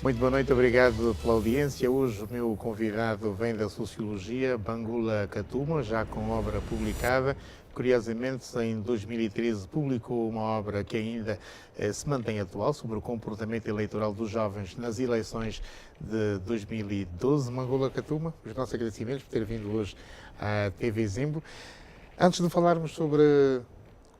Muito boa noite, obrigado pela audiência. Hoje o meu convidado vem da Sociologia, Bangula Katuma, já com obra publicada. Curiosamente, em 2013 publicou uma obra que ainda se mantém atual sobre o comportamento eleitoral dos jovens nas eleições de 2012. Bangula Katuma, os nossos agradecimentos por ter vindo hoje à TV Zimbo. Antes de falarmos sobre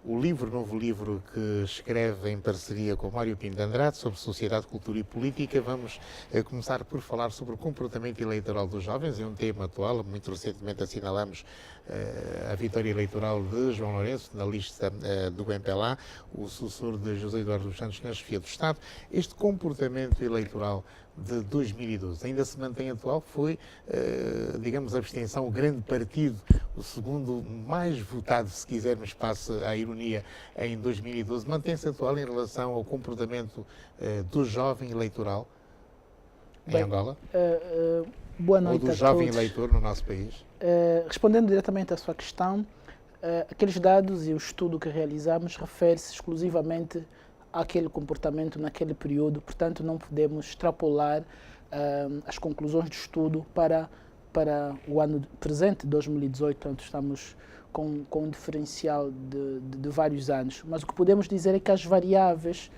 o novo livro que escreve em parceria com Mário Pinto de Andrade sobre sociedade, cultura e política, vamos começar por falar sobre o comportamento eleitoral dos jovens. É um tema atual. Muito recentemente assinalamos a vitória eleitoral de João Lourenço na lista do MPLA, o sucessor de José Eduardo dos Santos na chefia do Estado. Este comportamento eleitoral de 2012 ainda se mantém atual? Foi, digamos, a abstenção, o grande partido, o segundo mais votado, se quisermos, passe à ironia, em 2012, mantém-se atual em relação ao comportamento do jovem eleitoral em Angola? Boa noite ou do jovem eleitor no nosso país? Respondendo diretamente à sua questão, aqueles dados e o estudo que realizamos refere-se exclusivamente àquele comportamento naquele período, portanto não podemos extrapolar as conclusões do estudo para o ano presente, 2018, portanto estamos com um diferencial de vários anos. Mas o que podemos dizer é que as variáveis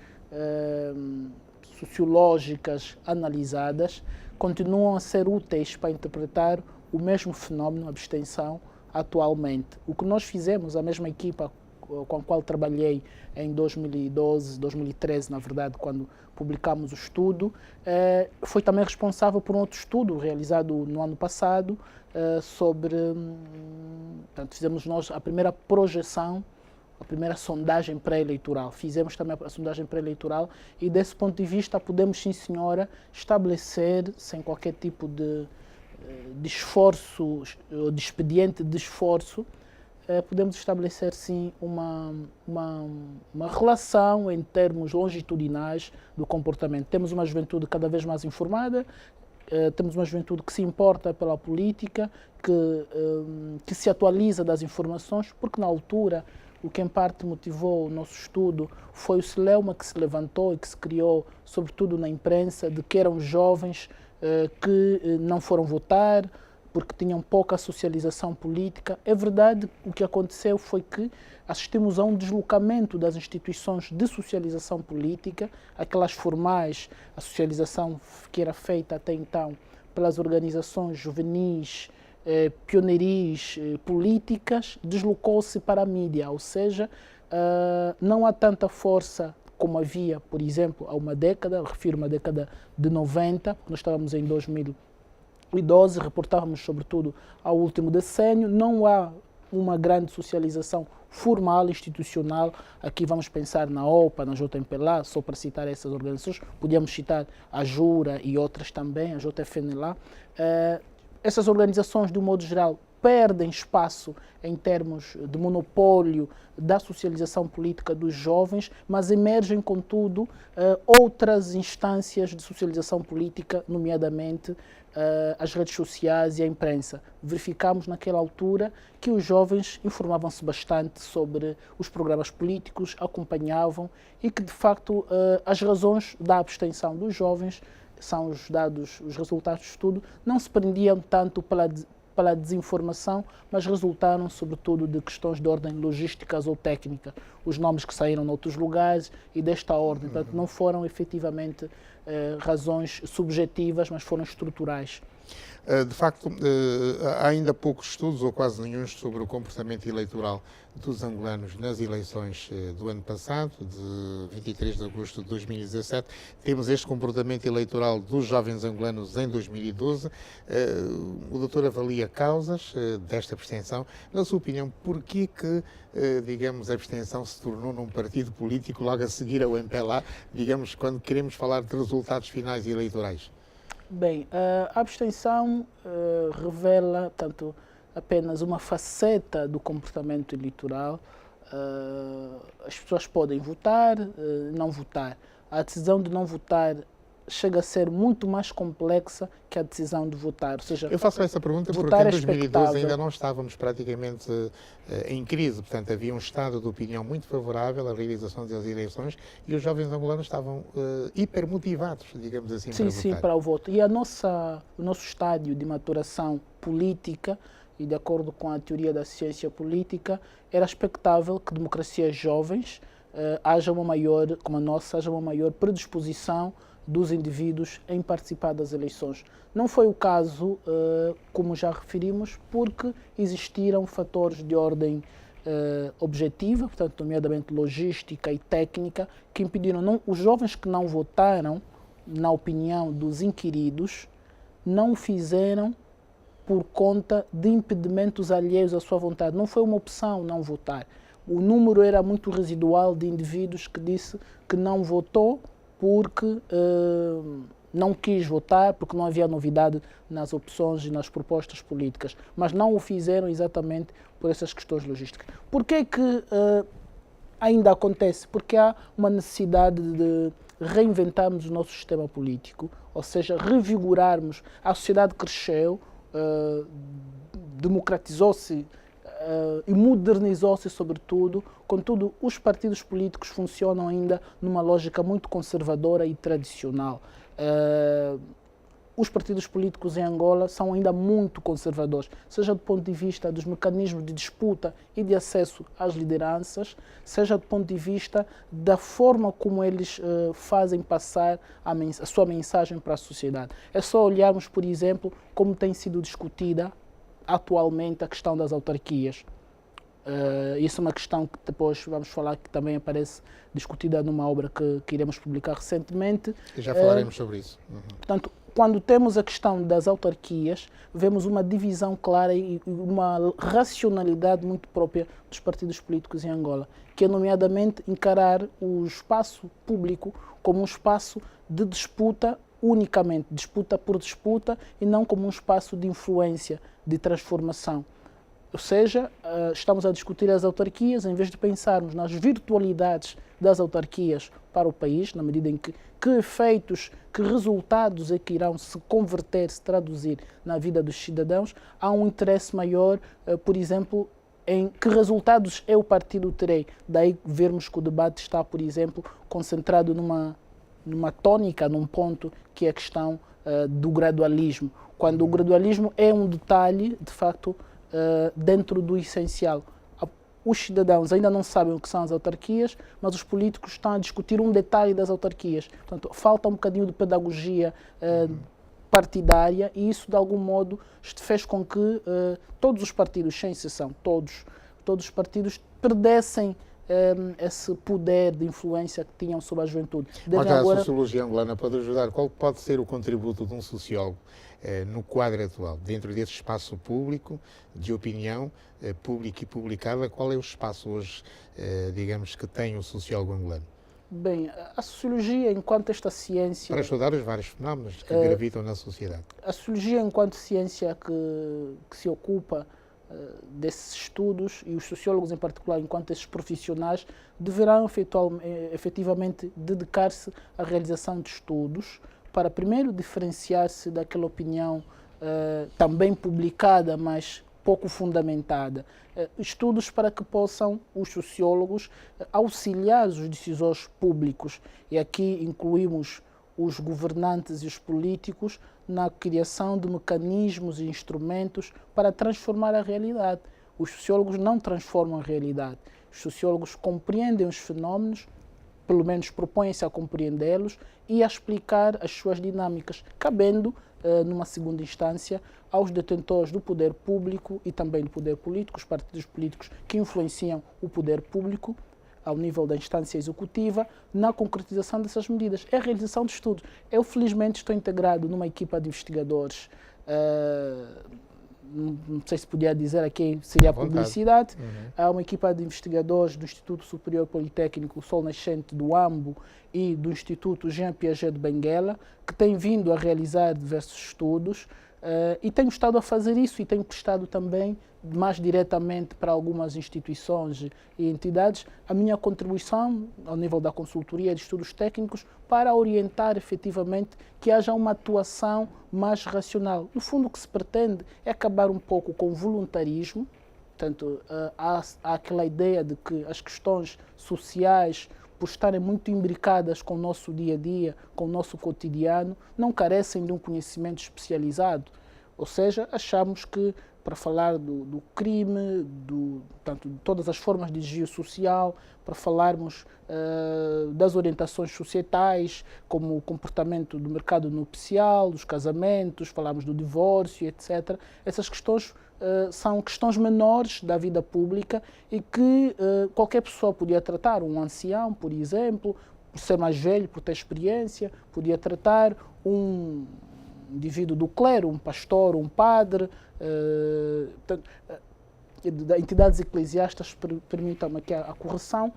sociológicas analisadas continuam a ser úteis para interpretar o mesmo fenómeno, a abstenção, atualmente. O que nós fizemos, a mesma equipa com a qual trabalhei em 2012, 2013, na verdade, quando publicamos o estudo, foi também responsável por um outro estudo realizado no ano passado sobre, portanto, fizemos nós a primeira projeção, a primeira sondagem pré-eleitoral. Fizemos também a sondagem pré-eleitoral e, desse ponto de vista, podemos, sim senhora, estabelecer, sem qualquer tipo de esforço, de expediente de esforço, podemos estabelecer, sim, uma relação em termos longitudinais do comportamento. Temos uma juventude cada vez mais informada, temos uma juventude que se importa pela política, que se atualiza das informações, porque na altura o que em parte motivou o nosso estudo foi o celeuma que se levantou e que se criou, sobretudo na imprensa, de que eram jovens que não foram votar porque tinham pouca socialização política. É verdade, o que aconteceu foi que assistimos a um deslocamento das instituições de socialização política, aquelas formais, a socialização que era feita até então pelas organizações juvenis, pioneiris, políticas, deslocou-se para a mídia, ou seja, não há tanta força como havia, por exemplo, há uma década, refiro uma década de 90, porque nós estávamos em 2012, reportávamos sobretudo ao último decênio, não há uma grande socialização formal, institucional. Aqui vamos pensar na OPA, na JMPLA, só para citar essas organizações, podíamos citar a Jura e outras também, a JFNLA. Essas organizações, de um modo geral, perdem espaço em termos de monopólio da socialização política dos jovens, mas emergem, contudo, outras instâncias de socialização política, nomeadamente as redes sociais e a imprensa. Verificamos naquela altura que os jovens informavam-se bastante sobre os programas políticos, acompanhavam e que, de facto, as razões da abstenção dos jovens, são os dados, os resultados do estudo, não se prendiam tanto pela desinformação, mas resultaram sobretudo de questões de ordem logísticas ou técnica, os nomes que saíram em outros lugares e desta ordem. Portanto, não foram efetivamente razões subjetivas, mas foram estruturais. De facto, há ainda poucos estudos, ou quase nenhum, sobre o comportamento eleitoral dos angolanos nas eleições do ano passado, de 23 de agosto de 2017. Temos este comportamento eleitoral dos jovens angolanos em 2012. O doutor avalia causas desta abstenção. Na sua opinião, porquê que, digamos, a abstenção se tornou num partido político logo a seguir ao MPLA, digamos, quando queremos falar de resultados finais eleitorais? Bem, a abstenção revela tanto apenas uma faceta do comportamento eleitoral. As pessoas podem votar, não votar. A decisão de não votar chega a ser muito mais complexa que a decisão de votar. Ou seja, eu faço essa pergunta porque em 2012 ainda não estávamos praticamente em crise, portanto havia um estado de opinião muito favorável à realização das eleições e os jovens angolanos estavam hipermotivados, digamos assim, para votar. Sim, para o voto. E o nosso estádio de maturação política, e de acordo com a teoria da ciência política, era expectável que democracias jovens haja uma maior, como a nossa, haja uma maior predisposição dos indivíduos em participar das eleições. Não foi o caso, como já referimos, porque existiram fatores de ordem objetiva, portanto, nomeadamente logística e técnica, que impediram, os jovens que não votaram, na opinião dos inquiridos, não o fizeram por conta de impedimentos alheios à sua vontade. Não foi uma opção não votar. O número era muito residual de indivíduos que disse que não votou porque não quis votar, porque não havia novidade nas opções e nas propostas políticas. Mas não o fizeram exatamente por essas questões logísticas. Por que ainda acontece? Porque há uma necessidade de reinventarmos o nosso sistema político, ou seja, revigorarmos. A sociedade cresceu, democratizou-se e modernizou-se sobretudo, contudo os partidos políticos funcionam ainda numa lógica muito conservadora e tradicional. Os partidos políticos em Angola são ainda muito conservadores, seja do ponto de vista dos mecanismos de disputa e de acesso às lideranças, seja do ponto de vista da forma como eles fazem passar a sua mensagem para a sociedade. É só olharmos, por exemplo, como tem sido discutida atualmente a questão das autarquias. Isso é uma questão que depois vamos falar, que também aparece discutida numa obra que iremos publicar recentemente. E já falaremos sobre isso. Portanto, quando temos a questão das autarquias, vemos uma divisão clara e uma racionalidade muito própria dos partidos políticos em Angola, que é nomeadamente encarar o espaço público como um espaço de disputa unicamente, disputa por disputa, e não como um espaço de influência, de transformação. Ou seja, estamos a discutir as autarquias em vez de pensarmos nas virtualidades das autarquias para o país, na medida em que efeitos, que resultados é que irão se converter, se traduzir na vida dos cidadãos. Há um interesse maior, por exemplo, em que resultados o partido terei. Daí vermos que o debate está, por exemplo, concentrado numa tónica, num ponto, que é a questão do gradualismo. Quando o gradualismo é um detalhe, de facto, dentro do essencial. Os cidadãos ainda não sabem o que são as autarquias, mas os políticos estão a discutir um detalhe das autarquias. Portanto, falta um bocadinho de pedagogia partidária, e isso, de algum modo, fez com que todos os partidos, sem exceção, todos os partidos perdessem esse poder de influência que tinham sobre a juventude. Mas a sociologia angolana pode ajudar. Qual pode ser o contributo de um sociólogo no quadro atual, dentro desse espaço público, de opinião pública e publicada? Qual é o espaço hoje, digamos, que tem o sociólogo angolano? Bem, a sociologia, enquanto esta ciência... Para estudar os vários fenómenos que gravitam na sociedade. A sociologia, enquanto ciência que se ocupa desses estudos, e os sociólogos em particular, enquanto esses profissionais, deverão efetivamente dedicar-se à realização de estudos para, primeiro, diferenciar-se daquela opinião também publicada, mas pouco fundamentada. Estudos para que possam os sociólogos auxiliar os decisores públicos, e aqui incluímos os governantes e os políticos na criação de mecanismos e instrumentos para transformar a realidade. Os sociólogos não transformam a realidade. Os sociólogos compreendem os fenómenos, pelo menos propõem-se a compreendê-los e a explicar as suas dinâmicas, cabendo, numa segunda instância, aos detentores do poder público e também do poder político, os partidos políticos que influenciam o poder público, ao nível da instância executiva, na concretização dessas medidas. É a realização de estudos. Eu, felizmente, estou integrado numa equipa de investigadores, não sei se podia dizer aqui, seria a publicidade. Há uma equipa de investigadores do Instituto Superior Politécnico Sol Nascente do Ambo e do Instituto Jean Piaget de Benguela, que tem vindo a realizar diversos estudos E tenho estado a fazer isso e tenho prestado também mais diretamente para algumas instituições e entidades a minha contribuição ao nível da consultoria de estudos técnicos para orientar efetivamente que haja uma atuação mais racional. No fundo, o que se pretende é acabar um pouco com o voluntarismo. Portanto, há aquela ideia de que as questões sociais, por estarem muito imbricadas com o nosso dia a dia, com o nosso cotidiano, não carecem de um conhecimento especializado. Ou seja, achamos que para falar do crime, portanto, de todas as formas de desvio social, para falarmos das orientações societais, como o comportamento do mercado nupcial, dos casamentos, falamos do divórcio, etc. Essas questões são questões menores da vida pública e que qualquer pessoa podia tratar, um ancião, por exemplo, por ser mais velho, por ter experiência, podia tratar um indivíduo do clero, um pastor, um padre, entidades eclesiásticas, permitam-me aqui a correção,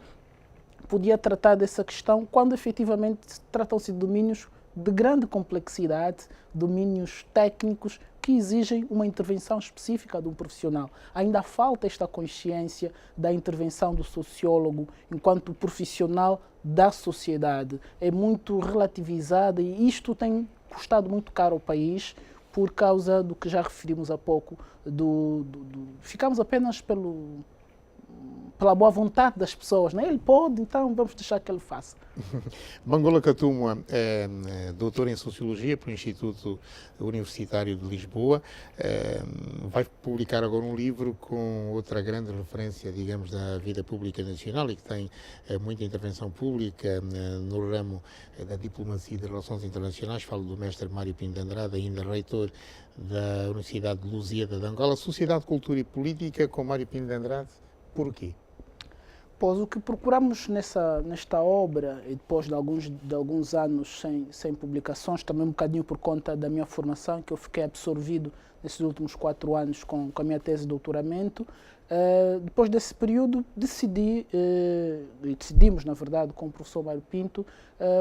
podia tratar dessa questão quando efetivamente tratam-se de domínios de grande complexidade, domínios técnicos que exigem uma intervenção específica de um profissional. Ainda falta esta consciência da intervenção do sociólogo enquanto profissional da sociedade. É muito relativizada e isto tem custado muito caro ao país por causa do que já referimos há pouco. Ficamos apenas pela boa vontade das pessoas, né? Ele pode, então vamos deixar que ele faça. Bangola Katumwa é doutor em Sociologia pelo Instituto Universitário de Lisboa. Vai publicar agora um livro com outra grande referência, digamos, da vida pública nacional e que tem muita intervenção pública no ramo da diplomacia e de relações internacionais. Falo do mestre Mário Pinto de Andrade, ainda reitor da Universidade de Lusíada de Angola. Sociedade, Cultura e Política com Mário Pinto de Andrade. Porquê? Pois o que procuramos nesta obra, e depois de alguns anos sem publicações, também um bocadinho por conta da minha formação, que eu fiquei absorvido nesses últimos 4 anos com a minha tese de doutoramento, depois desse período decidimos, na verdade, com o professor Mário Pinto,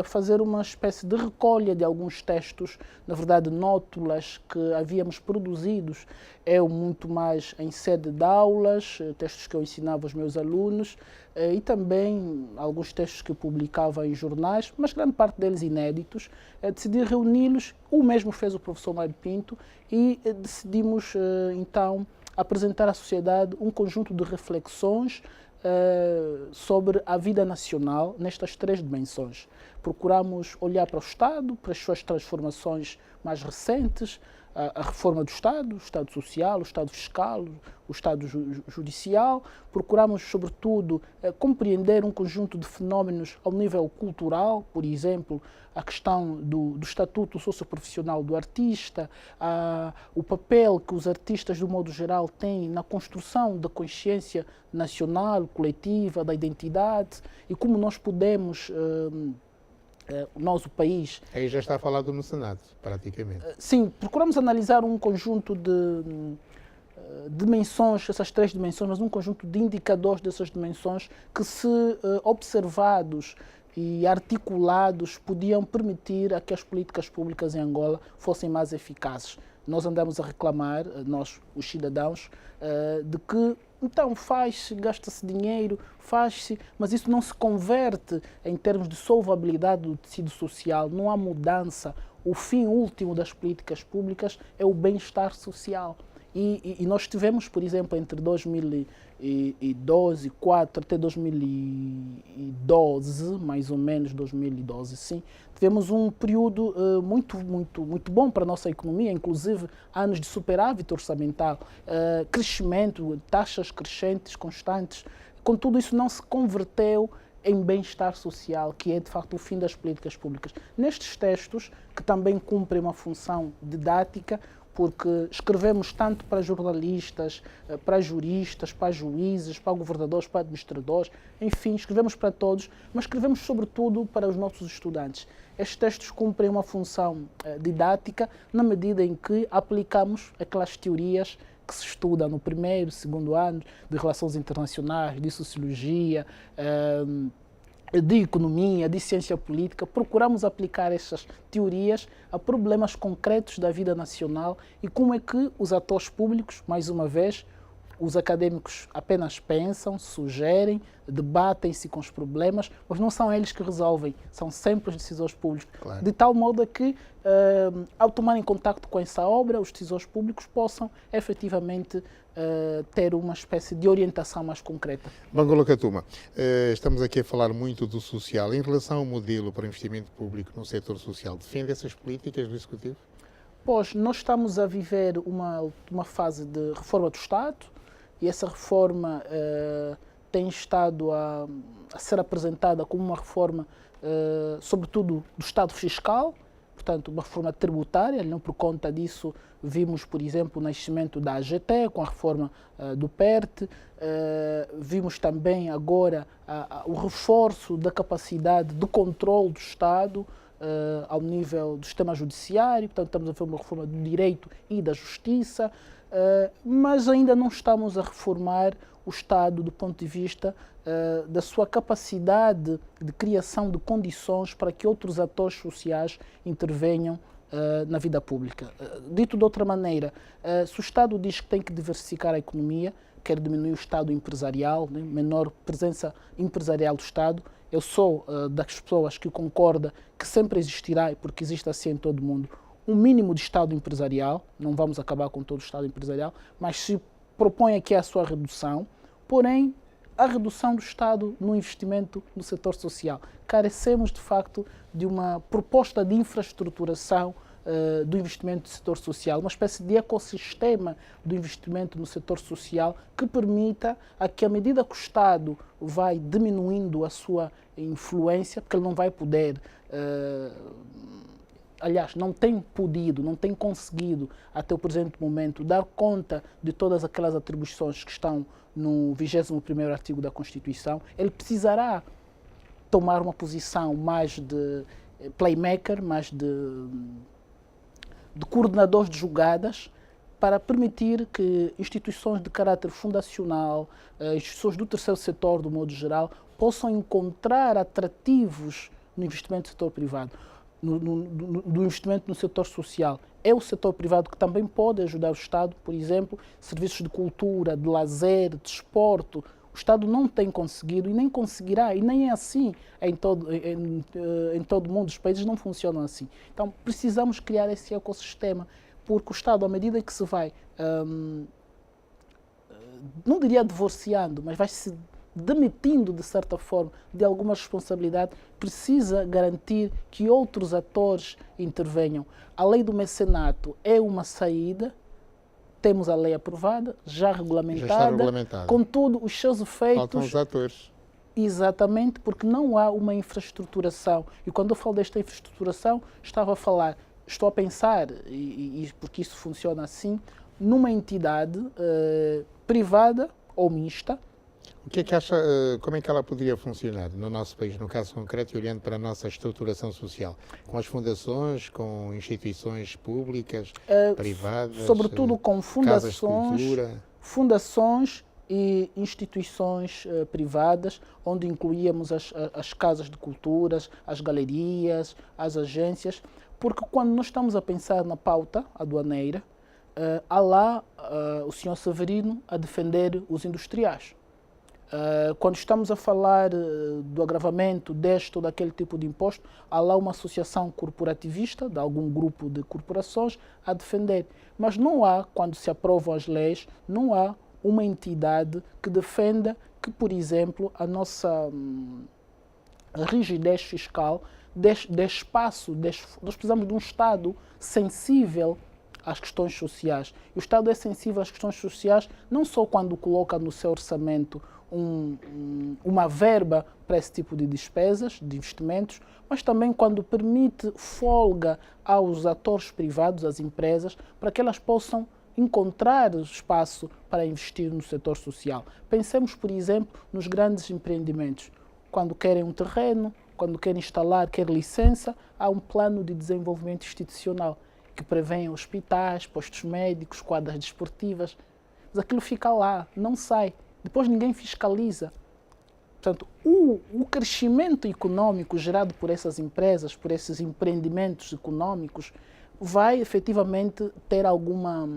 fazer uma espécie de recolha de alguns textos, na verdade nótulas que havíamos produzidos, eu muito mais em sede de aulas, textos que eu ensinava aos meus alunos, e também alguns textos que eu publicava em jornais, mas grande parte deles inéditos. Decidi reuni-los, o mesmo fez o professor Mário Pinto, e decidimos então apresentar à sociedade um conjunto de reflexões sobre a vida nacional nestas 3 dimensões. Procuramos olhar para o Estado, para as suas transformações mais recentes, a reforma do Estado, o Estado Social, o Estado Fiscal, o Estado Judicial. Procuramos, sobretudo, compreender um conjunto de fenómenos ao nível cultural, por exemplo, a questão do estatuto socioprofissional do artista, o papel que os artistas, de um modo geral, têm na construção da consciência nacional, coletiva, da identidade, e como nós podemos... nós, o país... Aí já está a falar do mecenato, praticamente. Sim, procuramos analisar um conjunto de dimensões, essas 3 dimensões, mas um conjunto de indicadores dessas dimensões que, se observados e articulados, podiam permitir a que as políticas públicas em Angola fossem mais eficazes. Nós andamos a reclamar, nós, os cidadãos, de que então faz-se, gasta-se dinheiro, faz-se, mas isso não se converte em termos de solvabilidade do tecido social, não há mudança. O fim último das políticas públicas é o bem-estar social. E nós tivemos, por exemplo, entre 2012, 4 até 2012, mais ou menos 2012, sim, tivemos um período muito bom para a nossa economia, inclusive anos de superávit orçamental, crescimento, taxas crescentes, constantes. Contudo, isso não se converteu em bem-estar social, que é de facto o fim das políticas públicas. Nestes textos, que também cumprem uma função didática, porque escrevemos tanto para jornalistas, para juristas, para juízes, para governadores, para administradores, enfim, escrevemos para todos, mas escrevemos sobretudo para os nossos estudantes. Estes textos cumprem uma função didática na medida em que aplicamos aquelas teorias que se estuda no 1º, 2º ano de relações internacionais, de sociologia, de economia, de ciência política, procuramos aplicar essas teorias a problemas concretos da vida nacional e como é que os atores públicos, mais uma vez, os académicos apenas pensam, sugerem, debatem-se com os problemas, mas não são eles que resolvem, são sempre os decisores públicos. Claro. De tal modo que, ao tomarem contato com essa obra, os decisores públicos possam efetivamente ter uma espécie de orientação mais concreta. Bangola Katuma, estamos aqui a falar muito do social. Em relação ao modelo para investimento público no setor social, defende essas políticas do Executivo? Pois, nós estamos a viver uma fase de reforma do Estado e essa reforma tem estado a ser apresentada como uma reforma, sobretudo, do Estado fiscal, portanto, uma reforma tributária. Não por conta disso, vimos, por exemplo, o nascimento da AGT, com a reforma do PERT, vimos também agora o reforço da capacidade de controle do Estado ao nível do sistema judiciário, portanto, estamos a ver uma reforma do direito e da justiça, mas ainda não estamos a reformar o Estado do ponto de vista da sua capacidade de criação de condições para que outros atores sociais intervenham na vida pública. Dito de outra maneira, se o Estado diz que tem que diversificar a economia, quer diminuir o Estado empresarial, né, menor presença empresarial do Estado, eu sou das pessoas que concorda que sempre existirá, porque existe assim em todo o mundo, um mínimo de Estado empresarial. Não vamos acabar com todo o Estado empresarial, mas se propõe aqui a sua redução, porém a redução do Estado no investimento no setor social. Carecemos, de facto, de uma proposta de infraestruturação do investimento no setor social, uma espécie de ecossistema do investimento no setor social que permita a que, à medida que o Estado vai diminuindo a sua influência, porque ele não vai poder, aliás, não tem podido, não tem conseguido, até o presente momento, dar conta de todas aquelas atribuições que estão no 21º artigo da Constituição, ele precisará tomar uma posição mais de playmaker, mais de coordenadores de jogadas, para permitir que instituições de caráter fundacional, instituições do terceiro setor, do modo geral, possam encontrar atrativos no investimento do setor privado, do investimento no setor social. É o setor privado que também pode ajudar o Estado, por exemplo, serviços de cultura, de lazer, de desporto. O Estado não tem conseguido e nem conseguirá, e nem é assim em todo o mundo. Os países não funcionam assim. Então, precisamos criar esse ecossistema, porque o Estado, à medida que se vai, não diria divorciando, mas vai se demitindo, de certa forma, de alguma responsabilidade, precisa garantir que outros atores intervenham. A lei do mecenato é uma saída. Temos a lei aprovada, já regulamentada, contudo, os seus efeitos... Faltam os atores. Exatamente, porque não há uma infraestruturação. E quando eu falo desta infraestruturação, estou a pensar, e porque isso funciona assim, numa entidade privada ou mista. O que é que acha, como é que ela poderia funcionar no nosso país, no caso concreto, e olhando para a nossa estruturação social? Com as fundações, com instituições públicas, privadas, sobretudo com casas de cultura? Fundações e instituições privadas, onde incluíamos as casas de culturas, as galerias, as agências, porque quando nós estamos a pensar na pauta aduaneira, há lá o senhor Severino a defender os industriais. Quando estamos a falar do agravamento deste ou daquele tipo de imposto, há lá uma associação corporativista, de algum grupo de corporações, a defender. Mas não há, quando se aprovam as leis, não há uma entidade que defenda que, por exemplo, a nossa rigidez fiscal dê espaço, nós precisamos de um Estado sensível às questões sociais. E o Estado é sensível às questões sociais não só quando coloca no seu orçamento uma verba para esse tipo de despesas, de investimentos, mas também quando permite folga aos atores privados, às empresas, para que elas possam encontrar espaço para investir no setor social. Pensemos, por exemplo, nos grandes empreendimentos. Quando querem um terreno, quando querem instalar, querem licença, há um plano de desenvolvimento institucional que prevê hospitais, postos médicos, quadras desportivas. Mas aquilo fica lá, não sai. Depois ninguém fiscaliza. Portanto, o crescimento econômico gerado por essas empresas, por esses empreendimentos econômicos, vai efetivamente ter alguma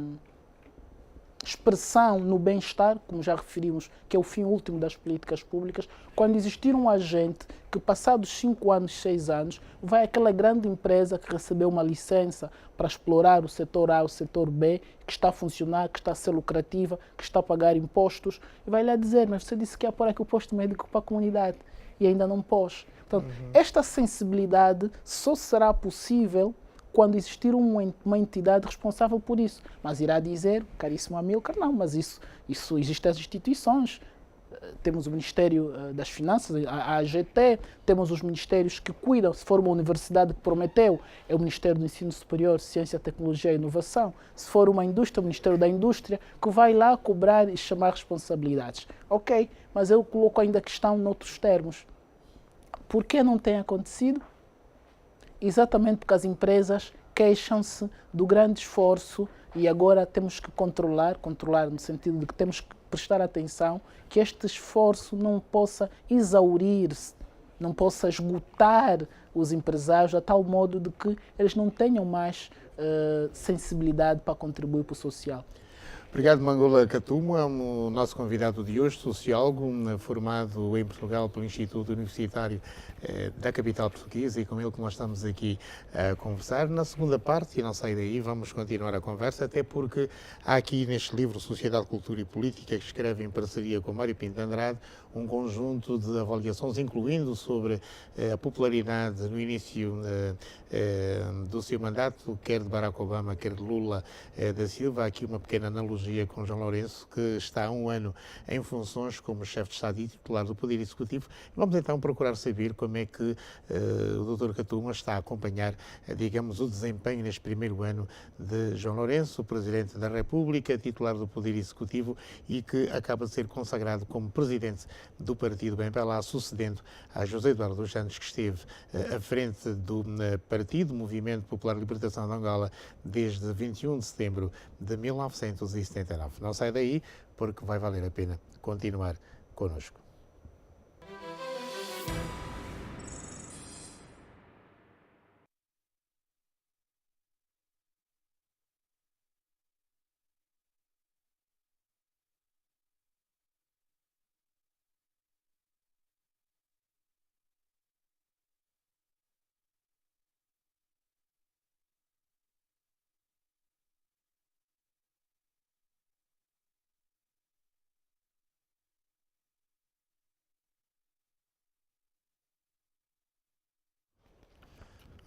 expressão no bem-estar, como já referimos, que é o fim último das políticas públicas, quando existir um agente que, passados 5 anos, 6 anos, vai àquela grande empresa que recebeu uma licença para explorar o setor A, o setor B, que está a funcionar, que está a ser lucrativa, que está a pagar impostos, e vai lhe dizer, mas você disse que ia pôr aqui o posto médico para a comunidade, e ainda não pôs. Portanto, esta sensibilidade só será possível quando existir uma entidade responsável por isso. Mas irá dizer, caríssimo Amilcar, não, mas isso existem as instituições. Temos o Ministério das Finanças, a AGT, temos os ministérios que cuidam, se for uma universidade que prometeu, é o Ministério do Ensino Superior, Ciência, Tecnologia e Inovação. Se for uma indústria, o Ministério da Indústria, que vai lá cobrar e chamar responsabilidades. Ok, mas eu coloco ainda a questão noutros termos. Por que não tem acontecido? Exatamente porque as empresas queixam-se do grande esforço e agora temos que controlar no sentido de que temos que prestar atenção que este esforço não possa exaurir-se, não possa esgotar os empresários a tal modo de que eles não tenham mais sensibilidade para contribuir para o social. Obrigado, Mangola Katumo, é o nosso convidado de hoje, sociólogo, formado em Portugal pelo Instituto Universitário da capital portuguesa, e com ele que nós estamos aqui a conversar. Na segunda parte, e não sai daí, vamos continuar a conversa, até porque há aqui neste livro Sociedade, Cultura e Política, que escreve em parceria com Mário Pinto Andrade, um conjunto de avaliações, incluindo sobre a popularidade no início do seu mandato, quer de Barack Obama, quer de Lula da Silva. Há aqui uma pequena analogia com João Lourenço, que está há um ano em funções como chefe de Estado e titular do Poder Executivo. Vamos então procurar saber como é que o Dr. Katumo está a acompanhar, digamos, o desempenho neste primeiro ano de João Lourenço, o Presidente da República, titular do Poder Executivo, e que acaba de ser consagrado como Presidente do Partido MPLA, sucedendo a José Eduardo dos Santos, que esteve à frente do Partido Movimento Popular de Libertação de Angola desde 21 de setembro de 1979. Não sai daí, porque vai valer a pena continuar connosco.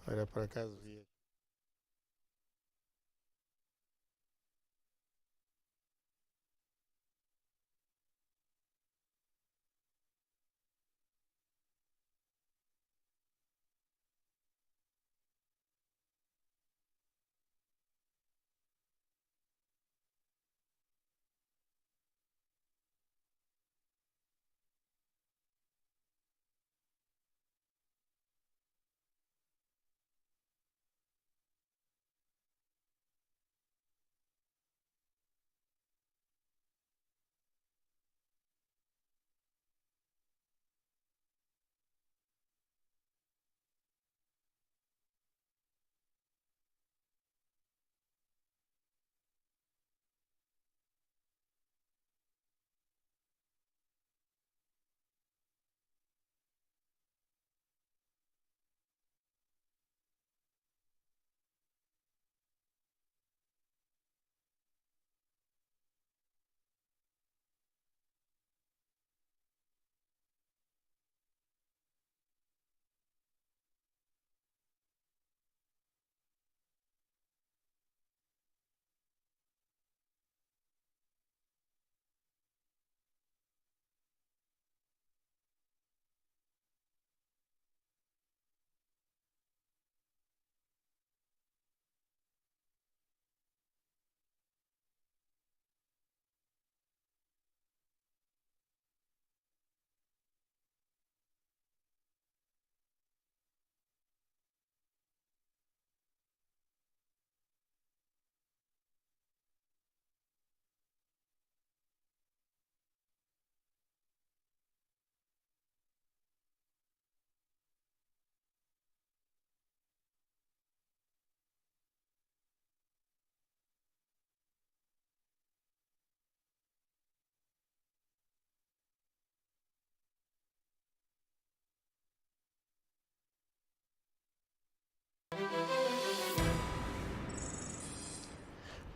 Olha, por acaso vi.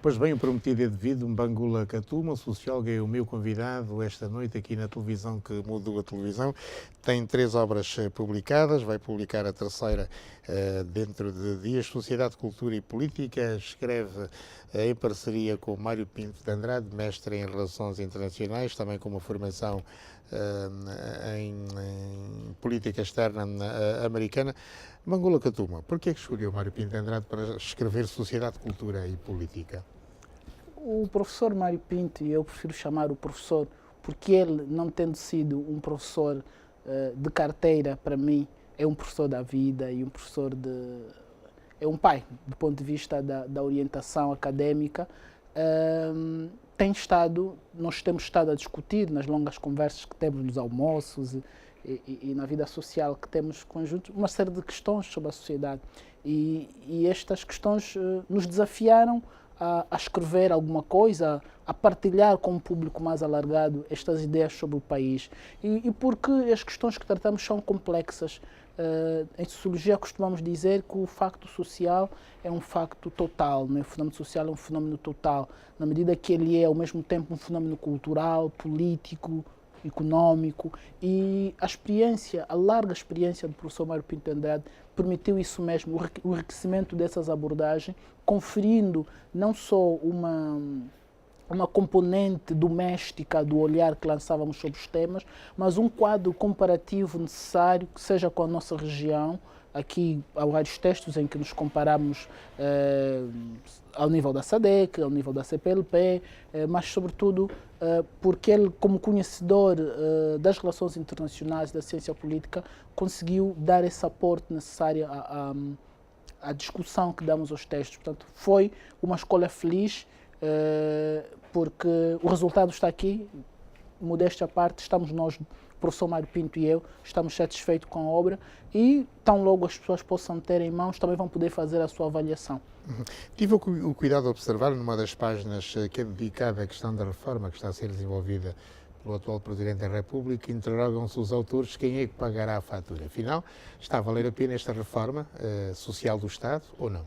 Pois bem, o prometido é devido, Mbangula Katuma, sociólogo, é o meu convidado esta noite aqui na televisão que mudou a televisão. Tem 3 obras publicadas, vai publicar a terceira dentro de dias. Sociedade, Cultura e Política. Escreve em parceria com Mário Pinto de Andrade, mestre em Relações Internacionais, também com uma formação em política externa americana. Mbangula Katuma, por que escolheu Mário Pinto de Andrade para escrever Sociedade, Cultura e Política? O professor Mário Pinto, e eu prefiro chamar o professor, porque ele, não tendo sido um professor de carteira, para mim, é um professor da vida e um professor é um pai, do ponto de vista da orientação académica. Nós temos estado a discutir nas longas conversas que temos nos almoços e na vida social que temos conjuntos, uma série de questões sobre a sociedade. E estas questões nos desafiaram a escrever alguma coisa, a partilhar com um público mais alargado estas ideias sobre o país. E porque as questões que tratamos são complexas. Em sociologia costumamos dizer que o facto social é um facto total, né? O fenómeno social é um fenómeno total, na medida que ele é ao mesmo tempo um fenómeno cultural, político, económico, e a larga experiência do professor Mário Pinto de Andrade permitiu isso mesmo, o enriquecimento dessas abordagens, conferindo não só uma componente doméstica do olhar que lançávamos sobre os temas, mas um quadro comparativo necessário que seja com a nossa região. Aqui há vários textos em que nos comparamos ao nível da SADC, ao nível da CPLP, mas sobretudo porque ele, como conhecedor das relações internacionais, da ciência política, conseguiu dar esse aporte necessário à discussão que damos aos textos. Portanto, foi uma escolha feliz, porque o resultado está aqui, modéstia à parte, estamos nós, o professor Mário Pinto e eu, estamos satisfeitos com a obra e tão logo as pessoas possam ter em mãos, também vão poder fazer a sua avaliação. Tive o cuidado de observar numa das páginas que é dedicada à questão da reforma que está a ser desenvolvida pelo atual Presidente da República, interrogam-se os autores quem é que pagará a fatura. Afinal, está a valer a pena esta reforma social do Estado ou não?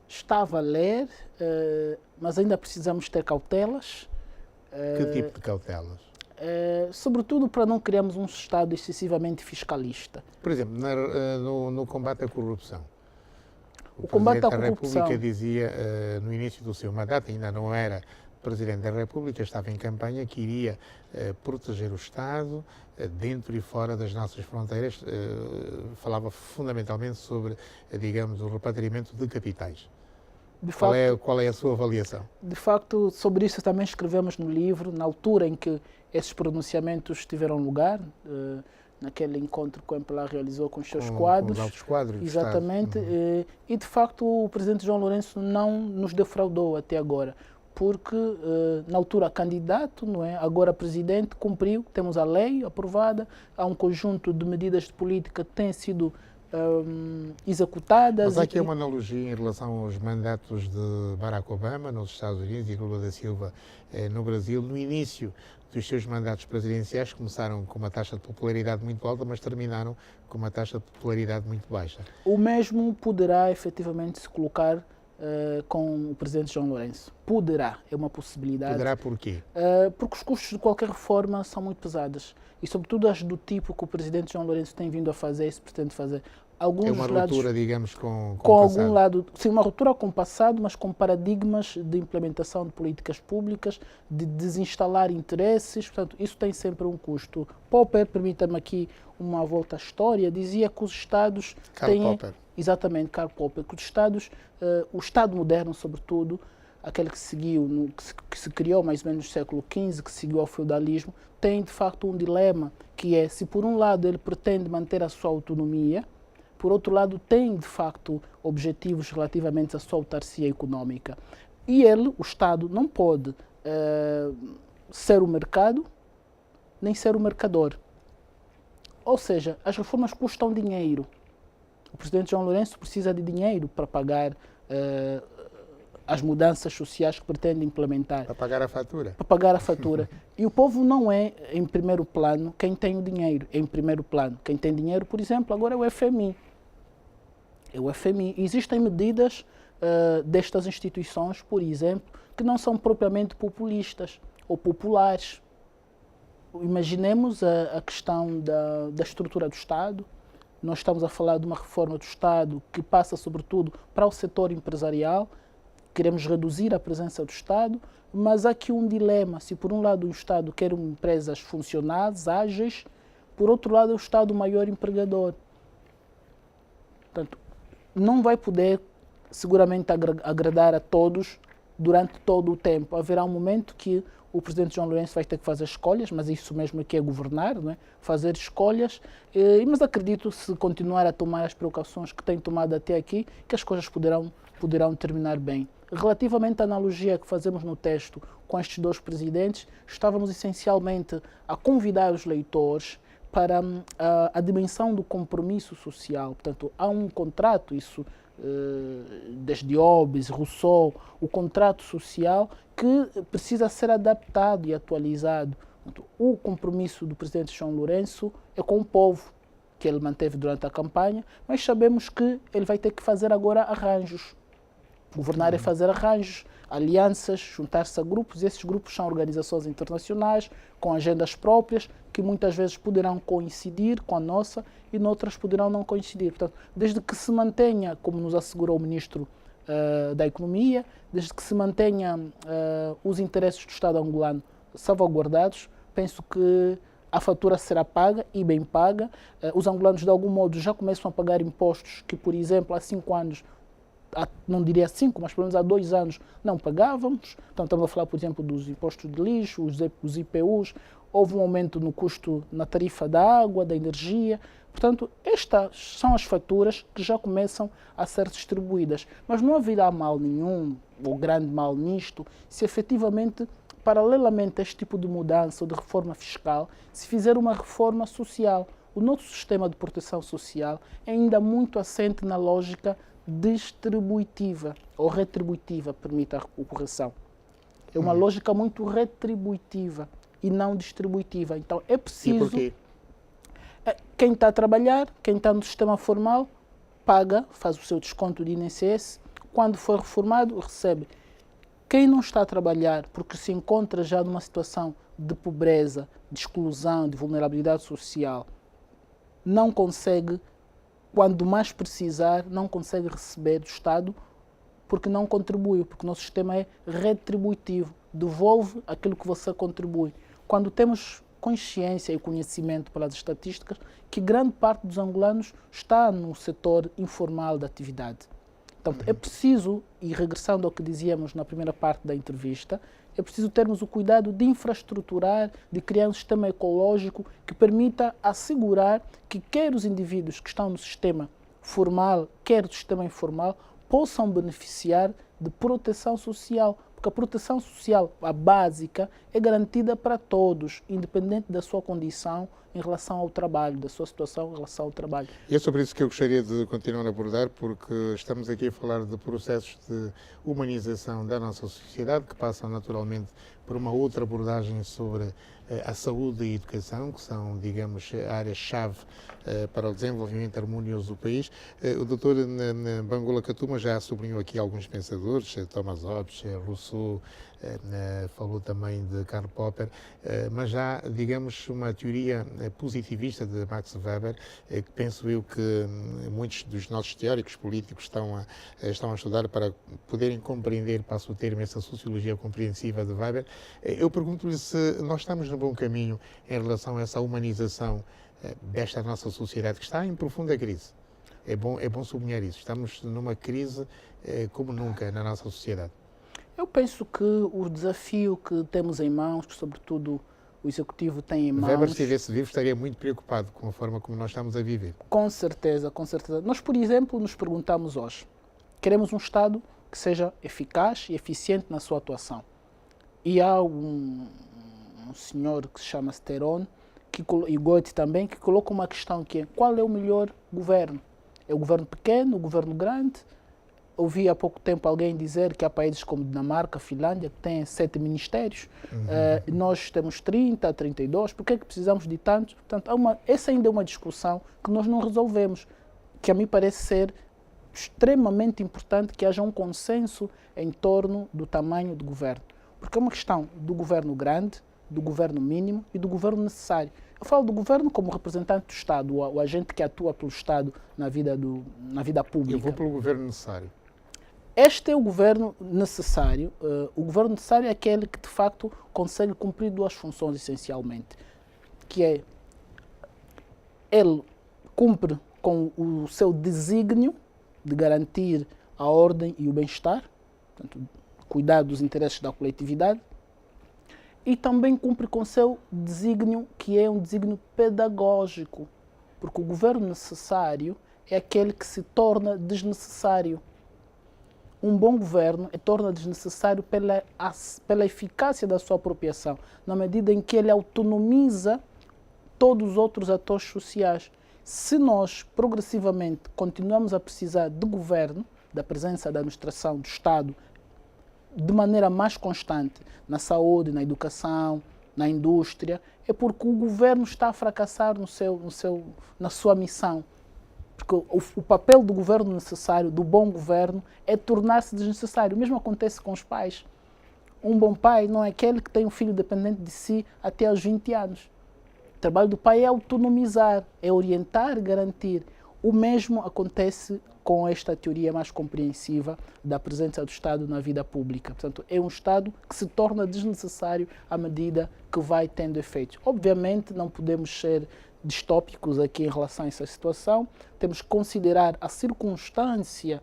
Está a valer, mas ainda precisamos ter cautelas. Que tipo de cautelas? Sobretudo para não criarmos um Estado excessivamente fiscalista. Por exemplo, no combate à corrupção. O combate à Presidente da corrupção. República dizia, no início do seu mandato, ainda não era Presidente da República, estava em campanha, que iria proteger o Estado dentro e fora das nossas fronteiras. Falava fundamentalmente sobre, digamos, o repatriamento de capitais. Qual é a sua avaliação? De facto, sobre isso também escrevemos no livro, na altura em que esses pronunciamentos tiveram lugar, naquele encontro que o MPLA realizou com os seus quadros. Com os altos quadros. Exatamente. E, de facto, o Presidente João Lourenço não nos defraudou até agora, porque, na altura, candidato, não é? Agora Presidente, cumpriu, temos a lei aprovada, há um conjunto de medidas de política que têm sido executadas. Mas há aqui uma analogia em relação aos mandatos de Barack Obama nos Estados Unidos e Lula da Silva no Brasil. No início dos seus mandatos presidenciais começaram com uma taxa de popularidade muito alta, mas terminaram com uma taxa de popularidade muito baixa. O mesmo poderá efetivamente se colocar com o Presidente João Lourenço. Poderá, é uma possibilidade. Poderá porquê? Porque os custos de qualquer reforma são muito pesados. E sobretudo as do tipo que o Presidente João Lourenço tem vindo a fazer e se pretende fazer. É uma ruptura, digamos, com algum lado, sim, uma ruptura com o passado, mas com paradigmas de implementação de políticas públicas, de desinstalar interesses, portanto, isso tem sempre um custo. Popper, permita-me aqui uma volta à história, dizia que os Estados Karl Popper. Exatamente, Karl Popper, que os Estados, o Estado moderno, sobretudo, aquele que seguiu, que se criou mais ou menos no século XV, que seguiu ao feudalismo, tem de facto um dilema, que é, se por um lado ele pretende manter a sua autonomia, por outro lado, tem, de facto, objetivos relativamente à sua autarcia económica. E ele, o Estado, não pode ser o mercado, nem ser o mercador. Ou seja, as reformas custam dinheiro. O Presidente João Lourenço precisa de dinheiro para pagar as mudanças sociais que pretende implementar. Para pagar a fatura. Para pagar a fatura. E o povo não é, em primeiro plano, quem tem o dinheiro. Em primeiro plano, quem tem dinheiro, por exemplo, agora é o FMI. É o FMI. Existem medidas destas instituições, por exemplo, que não são propriamente populistas ou populares. Imaginemos a questão da estrutura do Estado. Nós estamos a falar de uma reforma do Estado que passa, sobretudo, para o setor empresarial. Queremos reduzir a presença do Estado, mas há aqui um dilema. Se, por um lado, o Estado quer empresas funcionais, ágeis, por outro lado, é o Estado o maior empregador. Portanto, não vai poder, seguramente, agradar a todos durante todo o tempo. Haverá um momento que o presidente João Lourenço vai ter que fazer escolhas, mas isso mesmo aqui é governar, não é? Fazer escolhas, mas acredito, se continuar a tomar as precauções que tem tomado até aqui, que as coisas poderão terminar bem. Relativamente à analogia que fazemos no texto com estes dois presidentes, estávamos essencialmente a convidar os leitores para a dimensão do compromisso social. Portanto, há um contrato, isso desde Hobbes, Rousseau, o contrato social que precisa ser adaptado e atualizado. Portanto, o compromisso do presidente João Lourenço é com o povo, que ele manteve durante a campanha, mas sabemos que ele vai ter que fazer agora arranjos. Governar é fazer arranjos, alianças, juntar-se a grupos, e esses grupos são organizações internacionais, com agendas próprias, que muitas vezes poderão coincidir com a nossa e noutras poderão não coincidir. Portanto, desde que se mantenha, como nos assegurou o Ministro da Economia, desde que se mantenha os interesses do Estado angolano salvaguardados, penso que a fatura será paga e bem paga. Os angolanos, de algum modo, já começam a pagar impostos que, por exemplo, há 5 anos, não diria 5, mas pelo menos há 2 anos não pagávamos. Então estamos a falar, por exemplo, dos impostos de lixo, os IPUs, houve um aumento no custo na tarifa da água, da energia. Portanto, estas são as faturas que já começam a ser distribuídas. Mas não haverá mal nenhum, ou grande mal nisto, se efetivamente, paralelamente a este tipo de mudança ou de reforma fiscal, se fizer uma reforma social. O nosso sistema de proteção social é ainda muito assente na lógica distributiva ou retributiva, permita a correção. É uma lógica muito retributiva e não distributiva. Então é preciso... E porquê? Quem está a trabalhar, quem está no sistema formal, paga, faz o seu desconto de INSS, quando for reformado, recebe. Quem não está a trabalhar, porque se encontra já numa situação de pobreza, de exclusão, de vulnerabilidade social, não consegue, quando mais precisar, não consegue receber do Estado porque não contribui, porque o nosso sistema é retributivo, devolve aquilo que você contribui. Quando temos consciência e conhecimento pelas estatísticas que grande parte dos angolanos está no setor informal da atividade. Então, é preciso, e regressando ao que dizíamos na primeira parte da entrevista, é preciso termos o cuidado de infraestruturar, de criar um sistema ecológico que permita assegurar que quer os indivíduos que estão no sistema formal, quer do sistema informal, possam beneficiar de proteção social. Porque a proteção social, a básica, é garantida para todos, independente da sua condição em relação ao trabalho, da sua situação em relação ao trabalho. E é sobre isso que eu gostaria de continuar a abordar, porque estamos aqui a falar de processos de humanização da nossa sociedade, que passam naturalmente por uma outra abordagem sobre a saúde e a educação, que são, digamos, áreas-chave para o desenvolvimento harmonioso do país. O doutor Bangula Katuma já sublinhou aqui alguns pensadores, Thomas Hobbes, Rousseau, falou também de Karl Popper, mas já, digamos, uma teoria positivista de Max Weber, que penso eu que muitos dos nossos teóricos políticos estão a estudar para poderem compreender, passo o termo, essa sociologia compreensiva de Weber. Eu pergunto-lhe se nós estamos no bom caminho em relação a essa humanização desta nossa sociedade, que está em profunda crise. É bom sublinhar isso. Estamos numa crise como nunca na nossa sociedade. Eu penso que o desafio que temos em mãos, que sobretudo o Executivo tem em mãos... Weber, se estivesse vivo, estaria muito preocupado com a forma como nós estamos a viver. Com certeza, com certeza. Nós, por exemplo, nos perguntamos hoje, queremos um Estado que seja eficaz e eficiente na sua atuação. E há um senhor que se chama Steron, e Goethe também, que coloca uma questão que é: qual é o melhor governo? É o governo pequeno, o governo grande? Ouvi há pouco tempo alguém dizer que há países como Dinamarca, Finlândia, que têm 7 ministérios. Nós temos 30, 32. Por que é que precisamos de tantos? Portanto, essa ainda é uma discussão que nós não resolvemos, que a mim parece ser extremamente importante que haja um consenso em torno do tamanho do governo. Porque é uma questão do governo grande, do governo mínimo e do governo necessário. Eu falo do governo como representante do Estado, o agente que atua pelo Estado na vida pública. Eu vou pelo governo necessário. Este é o governo necessário. O governo necessário é aquele que, de facto, consegue cumprir duas funções, essencialmente. Que é, ele cumpre com o seu desígnio de garantir a ordem e o bem-estar, portanto, cuidar dos interesses da coletividade, e também cumpre com o seu desígnio, que é um desígnio pedagógico, porque o governo necessário é aquele que se torna desnecessário. Um bom governo torna desnecessário pela eficácia da sua apropriação, na medida em que ele autonomiza todos os outros atores sociais. Se nós, progressivamente, continuamos a precisar de governo, da presença da administração, do Estado, de maneira mais constante, na saúde, na educação, na indústria, é porque o governo está a fracassar na sua missão. Porque o papel do governo necessário, do bom governo, é tornar-se desnecessário. O mesmo acontece com os pais. Um bom pai não é aquele que tem um filho dependente de si até aos 20 anos. O trabalho do pai é autonomizar, é orientar, garantir. O mesmo acontece com esta teoria mais compreensiva da presença do Estado na vida pública. Portanto, é um Estado que se torna desnecessário à medida que vai tendo efeitos. Obviamente, não podemos ser distópicos aqui em relação a essa situação. Temos que considerar a circunstância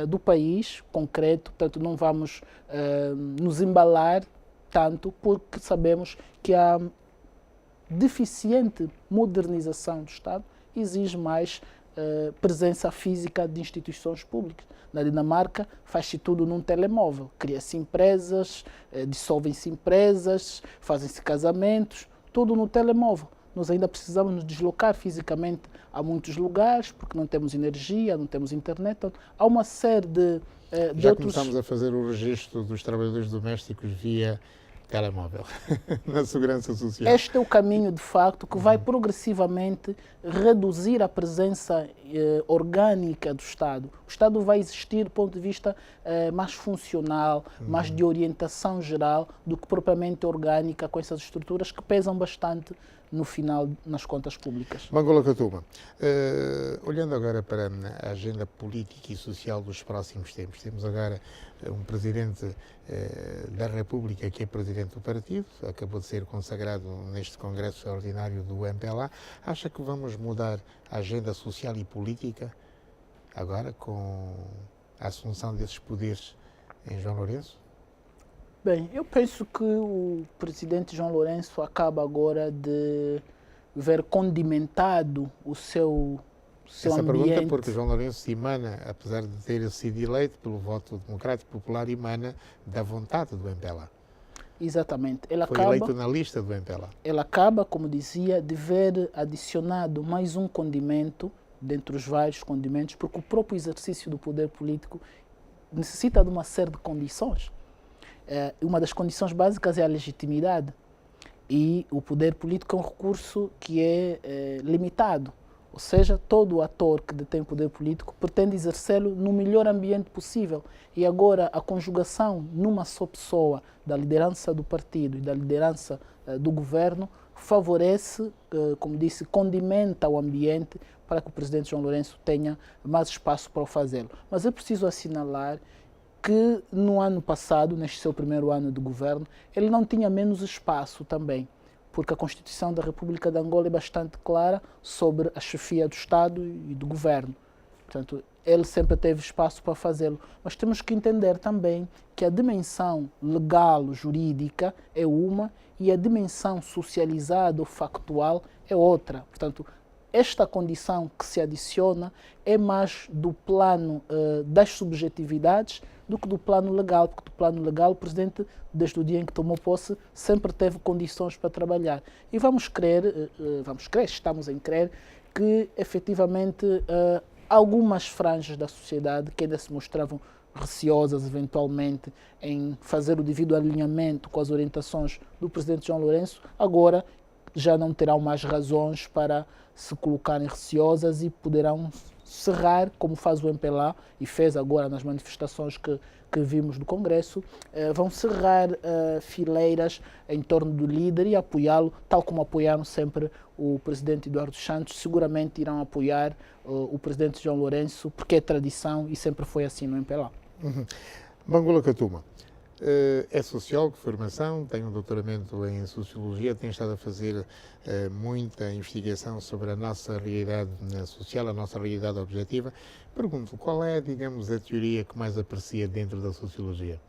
do país concreto, portanto, não vamos nos embalar tanto, porque sabemos que a deficiente modernização do Estado exige mais presença física de instituições públicas. Na Dinamarca faz-se tudo num telemóvel, cria-se empresas, dissolvem-se empresas, fazem-se casamentos, tudo no telemóvel. Nós ainda precisamos nos deslocar fisicamente a muitos lugares, porque não temos energia, não temos internet. Então, há uma série de Já começamos a fazer o registro dos trabalhadores domésticos via telemóvel, na segurança social. Este é o caminho, de facto, que vai progressivamente reduzir a presença orgânica do Estado. O Estado vai existir do ponto de vista mais funcional, mais de orientação geral, do que propriamente orgânica, com essas estruturas que pesam bastante no final nas contas públicas. Bangola Katuma, olhando agora para a agenda política e social dos próximos tempos, temos agora um Presidente da República que é Presidente do Partido, acabou de ser consagrado neste Congresso Extraordinário do MPLA. Acha que vamos mudar a agenda social e política agora com a assunção desses poderes em João Lourenço? Bem, eu penso que o presidente João Lourenço acaba agora de ver condimentado o seu Essa ambiente. pergunta porque João Lourenço emana, apesar de ter sido eleito pelo voto democrático popular, emana da vontade do MPLA. Exatamente. Foi eleito na lista do MPLA. Ele acaba, como dizia, de ver adicionado mais um condimento, dentre os vários condimentos, porque o próprio exercício do poder político necessita de uma série de condições. Uma das condições básicas é a legitimidade. E o poder político é um recurso que é limitado. Ou seja, todo ator que detém poder político pretende exercê-lo no melhor ambiente possível. E agora a conjugação numa só pessoa da liderança do partido e da liderança do governo favorece, como disse, condimenta o ambiente para que o presidente João Lourenço tenha mais espaço para o fazê-lo. Mas é preciso assinalar que no ano passado, neste seu primeiro ano de governo, ele não tinha menos espaço também, porque a Constituição da República de Angola é bastante clara sobre a chefia do Estado e do governo. Portanto, ele sempre teve espaço para fazê-lo. Mas temos que entender também que a dimensão legal, jurídica, é uma e a dimensão socializada ou factual é outra. Portanto, esta condição que se adiciona é mais do plano das subjetividades do que do plano legal, porque do plano legal o Presidente, desde o dia em que tomou posse, sempre teve condições para trabalhar. E vamos crer, estamos em crer, que efetivamente algumas franjas da sociedade que ainda se mostravam receosas eventualmente em fazer o devido alinhamento com as orientações do Presidente João Lourenço, agora já não terão mais razões para se colocarem receosas e poderão cerrar, como faz o MPLA e fez agora nas manifestações que vimos do Congresso, vão cerrar fileiras em torno do líder e apoiá-lo, tal como apoiaram sempre o presidente Eduardo Santos. Seguramente irão apoiar o presidente João Lourenço, porque é tradição e sempre foi assim no MPLA. Bangula Katuma é sociólogo de formação, tem um doutoramento em Sociologia, tem estado a fazer muita investigação sobre a nossa realidade social, a nossa realidade objetiva. Pergunto, qual é, digamos, a teoria que mais aprecia dentro da Sociologia?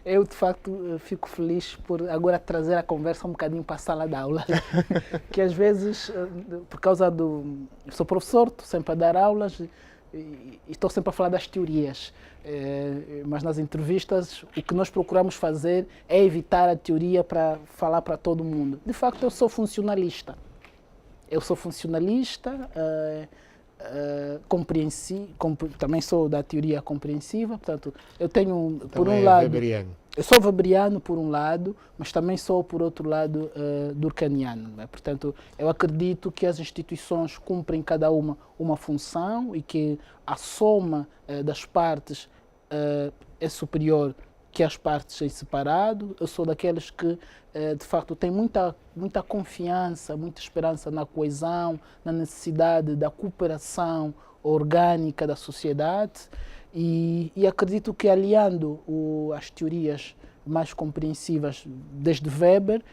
Eu, de facto, fico feliz por agora trazer a conversa um bocadinho para a sala de aula, que às vezes, por causa do... Eu sou professor, estou sempre a dar aulas e estou sempre a falar das teorias, mas nas entrevistas o que nós procuramos fazer é evitar a teoria para falar para todo mundo. De facto, eu sou funcionalista. Também sou da teoria compreensiva, portanto, eu tenho, por um lado... Weberiano. Eu sou weberiano, por um lado, mas também sou, por outro lado, durkheimiano. Né? Portanto, eu acredito que as instituições cumprem cada uma função e que a soma das partes é superior que as partes em separado. Eu sou daqueles que, de facto, têm muita confiança, muita esperança na coesão, na necessidade da cooperação orgânica da sociedade e acredito que, aliando as teorias mais compreensivas desde Weber,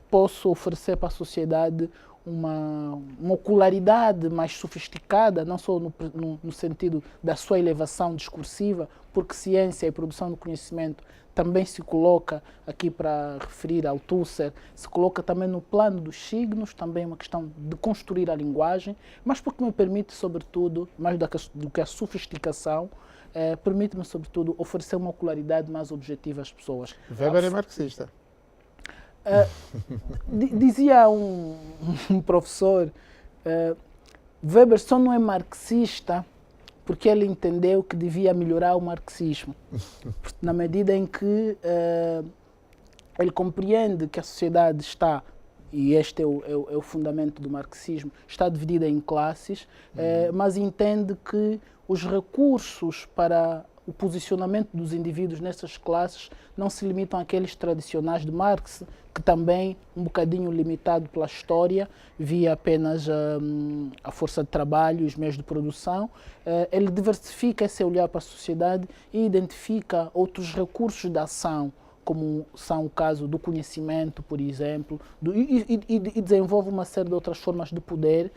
posso oferecer para a sociedade uma ocularidade mais sofisticada, não só no sentido da sua elevação discursiva, porque ciência e produção do conhecimento também se coloca, aqui para referir ao Tusser, se coloca também no plano dos signos, também uma questão de construir a linguagem, mas porque me permite, sobretudo, mais do que a sofisticação, permite-me, sobretudo, oferecer uma ocularidade mais objetiva às pessoas. Weber é marxista. Dizia um professor, Weber só não é marxista porque ele entendeu que devia melhorar o marxismo, na medida em que ele compreende que a sociedade está, e este é o fundamento do marxismo, está dividida em classes, mas entende que os recursos para o posicionamento dos indivíduos nessas classes não se limitam àqueles tradicionais de Marx, que também, um bocadinho limitado pela história, via apenas a força de trabalho e os meios de produção. Ele diversifica esse olhar para a sociedade e identifica outros recursos de ação, como são o caso do conhecimento, por exemplo, e desenvolve uma série de outras formas de poder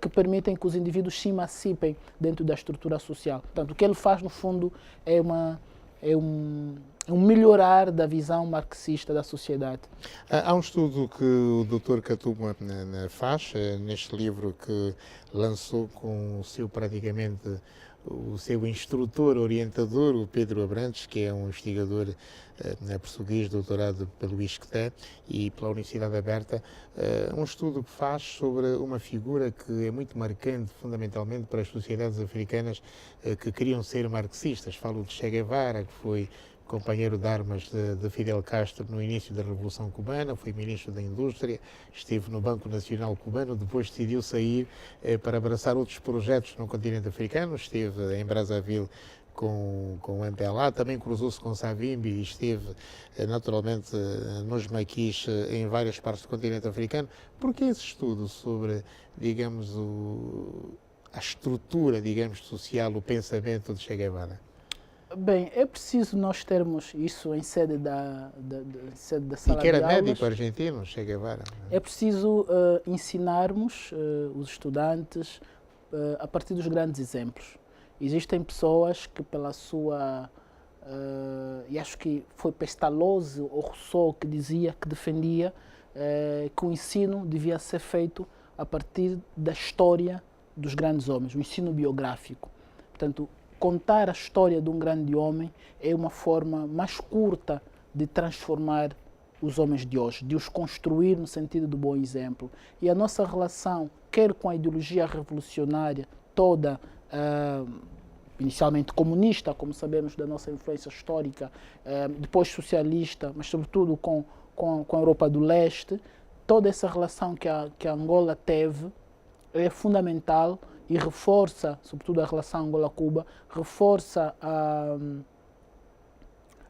que permitem que os indivíduos se emancipem dentro da estrutura social. Portanto, o que ele faz, no fundo, é um melhorar da visão marxista da sociedade. Há um estudo que o Dr. Katuma faz, neste livro que lançou com o seu, praticamente, o seu instrutor, orientador, o Pedro Abrantes, que é um investigador português, doutorado pelo ISCTE e pela Universidade Aberta, um estudo que faz sobre uma figura que é muito marcante, fundamentalmente, para as sociedades africanas que queriam ser marxistas. Falo de Che Guevara, que foi companheiro de armas de Fidel Castro no início da Revolução Cubana, foi ministro da Indústria, esteve no Banco Nacional Cubano, depois decidiu sair para abraçar outros projetos no continente africano, esteve em Brazzaville com o MPLA, também cruzou-se com Savimbi e esteve naturalmente nos maquis em várias partes do continente africano. Por que esse estudo sobre, digamos, a estrutura, digamos, social, o pensamento de Che Guevara? Bem, é preciso nós termos isso em sede da sala de aulas. E que era médico argentino, Che Guevara. É preciso ensinarmos os estudantes a partir dos grandes exemplos. Existem pessoas que pela sua... e acho que foi Pestalozzi ou Rousseau que dizia, que defendia que o ensino devia ser feito a partir da história dos grandes homens, o ensino biográfico. Portanto, contar a história de um grande homem é uma forma mais curta de transformar os homens de hoje, de os construir no sentido do bom exemplo. E a nossa relação, quer com a ideologia revolucionária toda, inicialmente comunista, como sabemos da nossa influência histórica, depois socialista, mas sobretudo com a Europa do Leste, toda essa relação que a Angola teve é fundamental e reforça, sobretudo a relação Angola-Cuba, reforça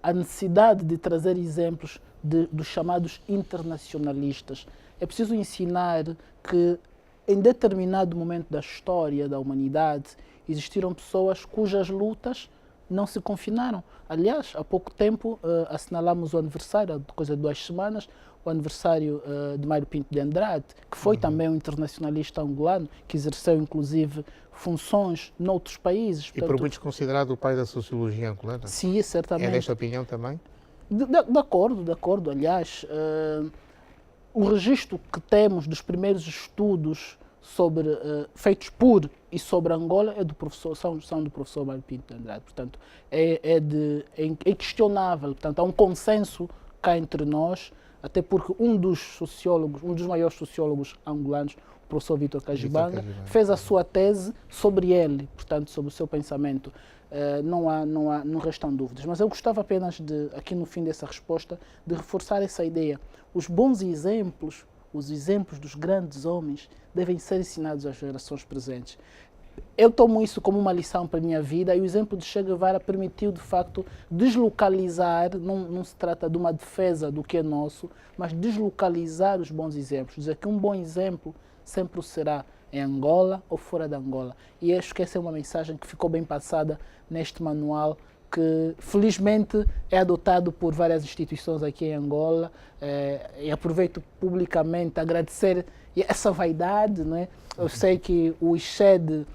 a necessidade de trazer exemplos dos chamados internacionalistas. É preciso ensinar que em determinado momento da história da humanidade existiram pessoas cujas lutas não se confinaram. Aliás, há pouco tempo assinalamos o aniversário, há coisa de 2 semanas, o aniversário de Mário Pinto de Andrade, que foi também um internacionalista angolano, que exerceu inclusive funções noutros países. E por muitos considerado o pai da sociologia angolana? Sim, certamente. É desta opinião também? De acordo. Aliás, o registro que temos dos primeiros estudos sobre, feitos por e sobre Angola é do professor, são do professor Mário Pinto de Andrade. Portanto, é inquestionável. Portanto, há um consenso cá entre nós, até porque um dos maiores sociólogos angolanos, o professor Vítor Kajibanga, fez a sua tese sobre ele, portanto, sobre o seu pensamento. Não restam dúvidas. Mas eu gostava apenas de, aqui no fim dessa resposta, de reforçar essa ideia. Os bons exemplos, os exemplos dos grandes homens, devem ser ensinados às gerações presentes. Eu tomo isso como uma lição para a minha vida e o exemplo de Che Guevara permitiu, de facto, deslocalizar, não se trata de uma defesa do que é nosso, mas deslocalizar os bons exemplos. Dizer que um bom exemplo sempre o será em Angola ou fora de Angola. E acho que essa é uma mensagem que ficou bem passada neste manual, que felizmente é adotado por várias instituições aqui em Angola. E aproveito publicamente a agradecer essa vaidade, não é? Eu sei que o ICHED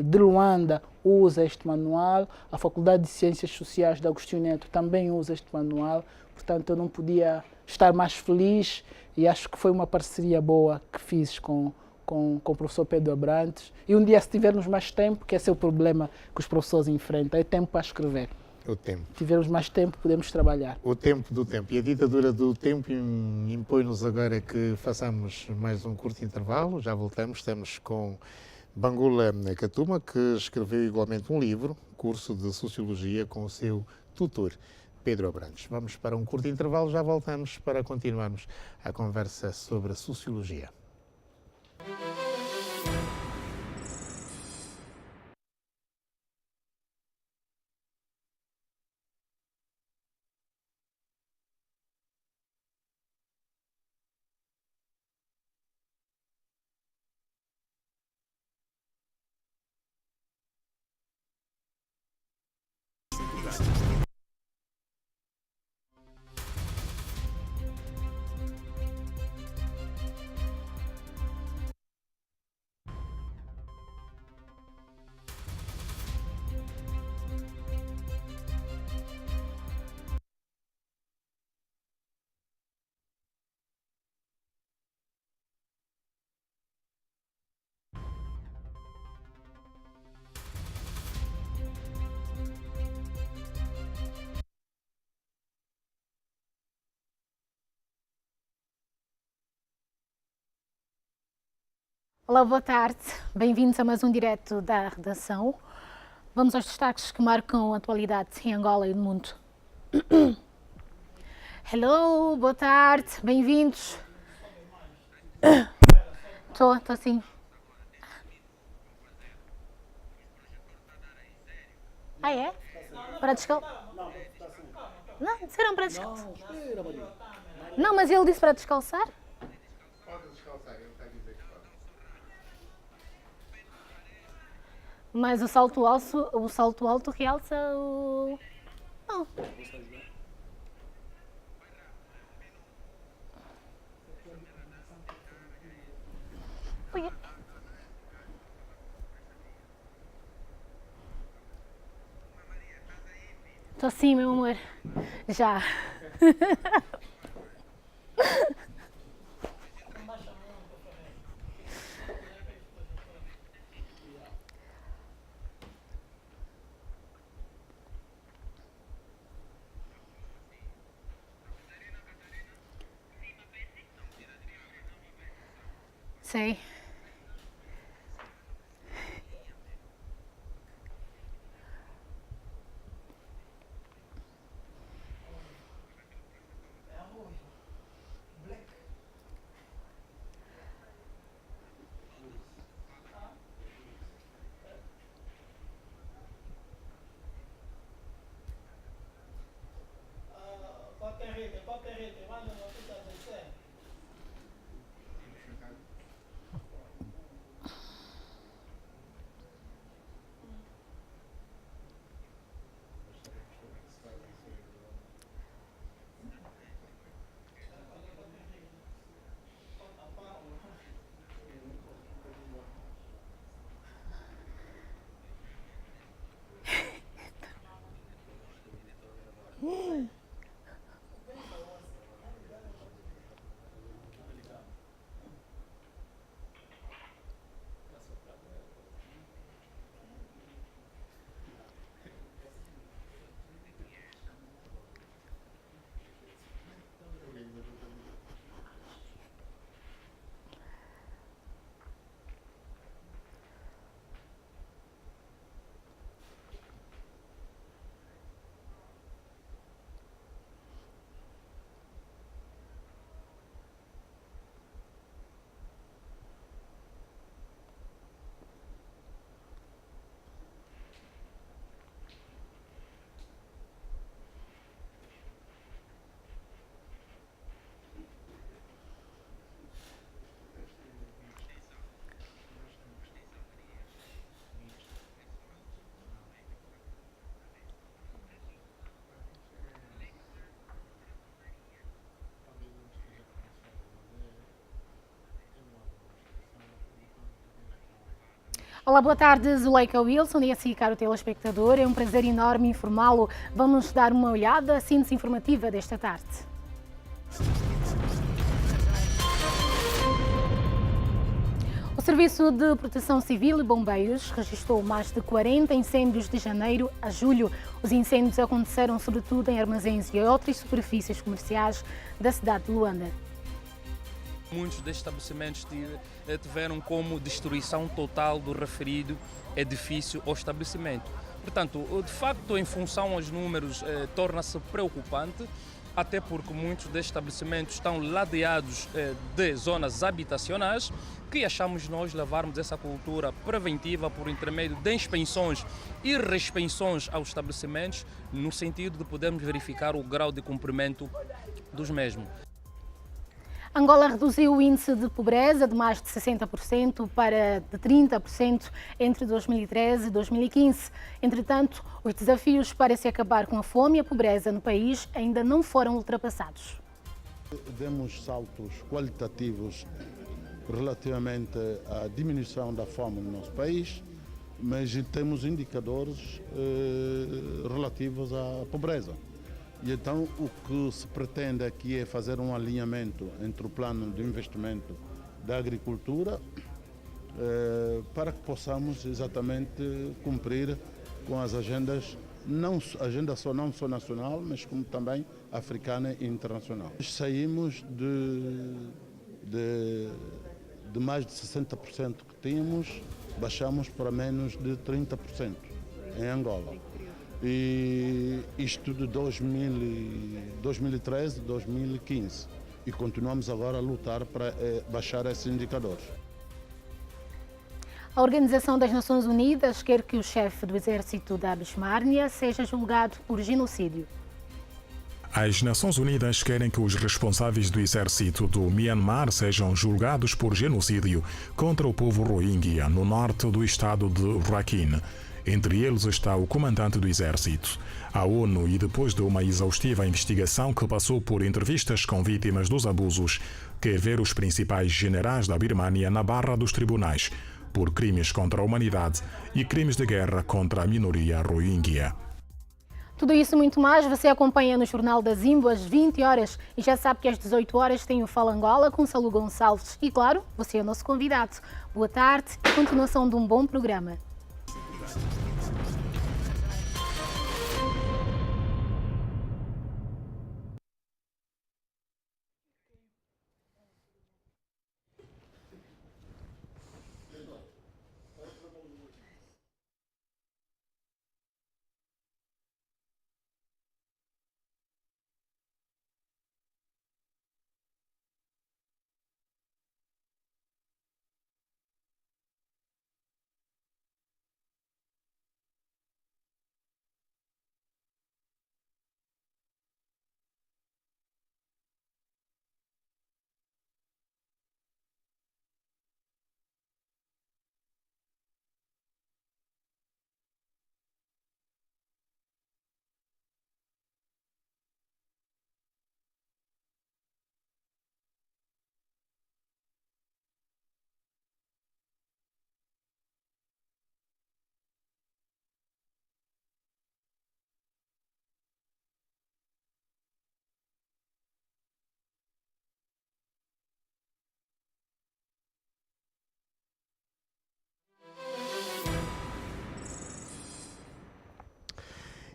de Luanda usa este manual, a Faculdade de Ciências Sociais de Agostinho Neto também usa este manual, portanto eu não podia estar mais feliz e acho que foi uma parceria boa que fiz com o professor Pedro Abrantes. E um dia, se tivermos mais tempo, que esse é o problema que os professores enfrentam, é tempo para escrever. O tempo. Se tivermos mais tempo, podemos trabalhar. O tempo do tempo. E a ditadura do tempo impõe-nos agora que façamos mais um curto intervalo. Já voltamos. Estamos com Bangula Katuma, que escreveu igualmente um livro, curso de Sociologia, com o seu tutor, Pedro Abrantes. Vamos para um curto intervalo. Já voltamos para continuarmos a conversa sobre a Sociologia. Olá, boa tarde. Bem-vindos a mais um direto da redação. Vamos aos destaques que marcam a atualidade em Angola e no mundo. Hello, boa tarde. Bem-vindos. Estou sim. Ah, é? Para descalçar? Não, disseram para descalçar. Não, mas ele disse para descalçar. Mas o salto alto realça o... Não. Estou sim, meu amor. Já. Sei. Olá, boa tarde, Zuleika Wilson e assim, caro telespectador. É um prazer enorme informá-lo. Vamos dar uma olhada à síntese informativa desta tarde. O Serviço de Proteção Civil e Bombeiros registrou mais de 40 incêndios de janeiro a julho. Os incêndios aconteceram sobretudo em armazéns e outras superfícies comerciais da cidade de Luanda. Muitos destes estabelecimentos tiveram como destruição total do referido edifício ou estabelecimento. Portanto, de facto, em função aos números, torna-se preocupante, até porque muitos destes estabelecimentos estão ladeados de zonas habitacionais, que achamos nós levarmos essa cultura preventiva por intermédio de inspeções e reinspeções aos estabelecimentos, no sentido de podermos verificar o grau de cumprimento dos mesmos. Angola reduziu o índice de pobreza de mais de 60% para de 30% entre 2013 e 2015. Entretanto, os desafios para se acabar com a fome e a pobreza no país ainda não foram ultrapassados. Demos saltos qualitativos relativamente à diminuição da fome no nosso país, mas temos indicadores relativos à pobreza. E então o que se pretende aqui é fazer um alinhamento entre o plano de investimento da agricultura para que possamos exatamente cumprir com as agendas, não só nacional, mas como também africana e internacional. Saímos de mais de 60% que tínhamos, baixamos para menos de 30% em Angola. E isto de 2013, 2015. E continuamos agora a lutar para baixar esses indicadores. A Organização das Nações Unidas quer que o chefe do exército da Abismárnia seja julgado por genocídio. As Nações Unidas querem que os responsáveis do exército do Myanmar sejam julgados por genocídio contra o povo Rohingya no norte do estado de Rakhine. Entre eles está o comandante do exército. A ONU, e depois de uma exaustiva investigação que passou por entrevistas com vítimas dos abusos, quer ver os principais generais da Birmânia na barra dos tribunais por crimes contra a humanidade e crimes de guerra contra a minoria Rohingya. Tudo isso e muito mais você acompanha no Jornal da Zimbo às 20 horas e já sabe que às 18 horas tem o Fala Angola com Salu Gonçalves e, claro, você é o nosso convidado. Boa tarde e continuação de um bom programa.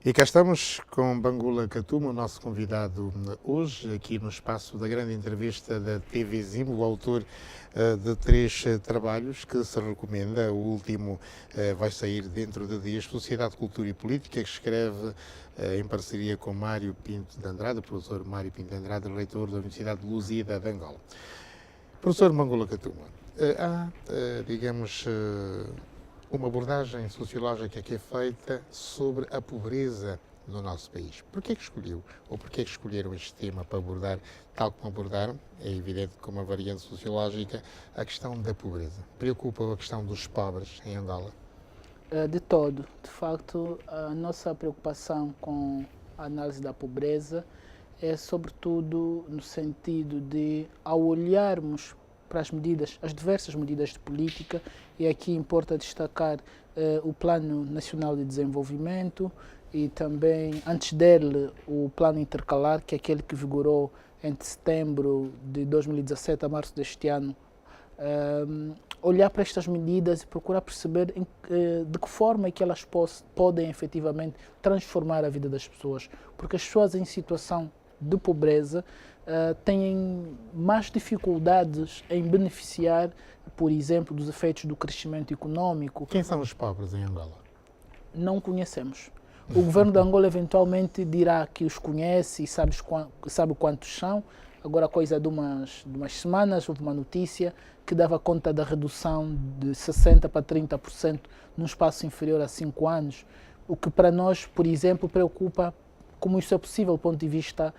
E cá estamos com Bangula Katuma, o nosso convidado hoje, aqui no espaço da grande entrevista da TV Zimbo, o autor de 3 trabalhos que se recomenda. O último vai sair dentro de dias, Sociedade, Cultura e Política, que escreve em parceria com Mário Pinto de Andrade, o professor Mário Pinto de Andrade, reitor da Universidade de Lusíada de Angola. Professor Bangula Katuma, há, digamos, uma abordagem sociológica que é feita sobre a pobreza no nosso país. Porquê que escolheu, ou porquê que escolheram este tema para abordar, tal como abordaram, é evidente como uma variante sociológica, a questão da pobreza? Preocupa a questão dos pobres em Angola? De todo. De facto, a nossa preocupação com a análise da pobreza é sobretudo no sentido de, ao olharmos para as diversas medidas de política, e aqui importa destacar o Plano Nacional de Desenvolvimento e também, antes dele, o Plano Intercalar, que é aquele que vigorou entre setembro de 2017 a março deste ano. Olhar para estas medidas e procurar perceber de que forma é que elas podem efetivamente transformar a vida das pessoas, porque as pessoas em situação de pobreza têm mais dificuldades em beneficiar, por exemplo, dos efeitos do crescimento econômico. Quem são os pobres em Angola? Não conhecemos. O governo de Angola eventualmente dirá que os conhece e sabe quantos são. Agora, coisa de umas semanas, houve uma notícia que dava conta da redução de 60% para 30% num espaço inferior a 5 anos, o que para nós, por exemplo, preocupa como isso é possível do ponto de vista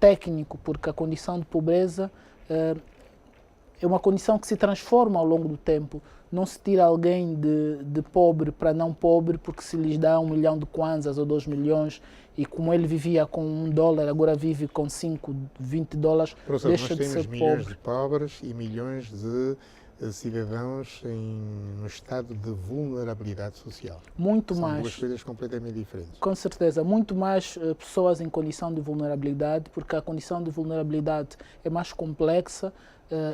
técnico, porque a condição de pobreza é uma condição que se transforma ao longo do tempo. Não se tira alguém de pobre para não pobre porque se lhes dá 1 milhão de kwanzas ou 2 milhões e como ele vivia com $1, agora vive com 5, 20 dólares, Professor, deixa de ser nós temos milhões pobre. de pobres e milhões de cidadãos no estado de vulnerabilidade social. Muito São mais. duas coisas completamente diferentes. Com certeza, muito mais pessoas em condição de vulnerabilidade, porque a condição de vulnerabilidade é mais complexa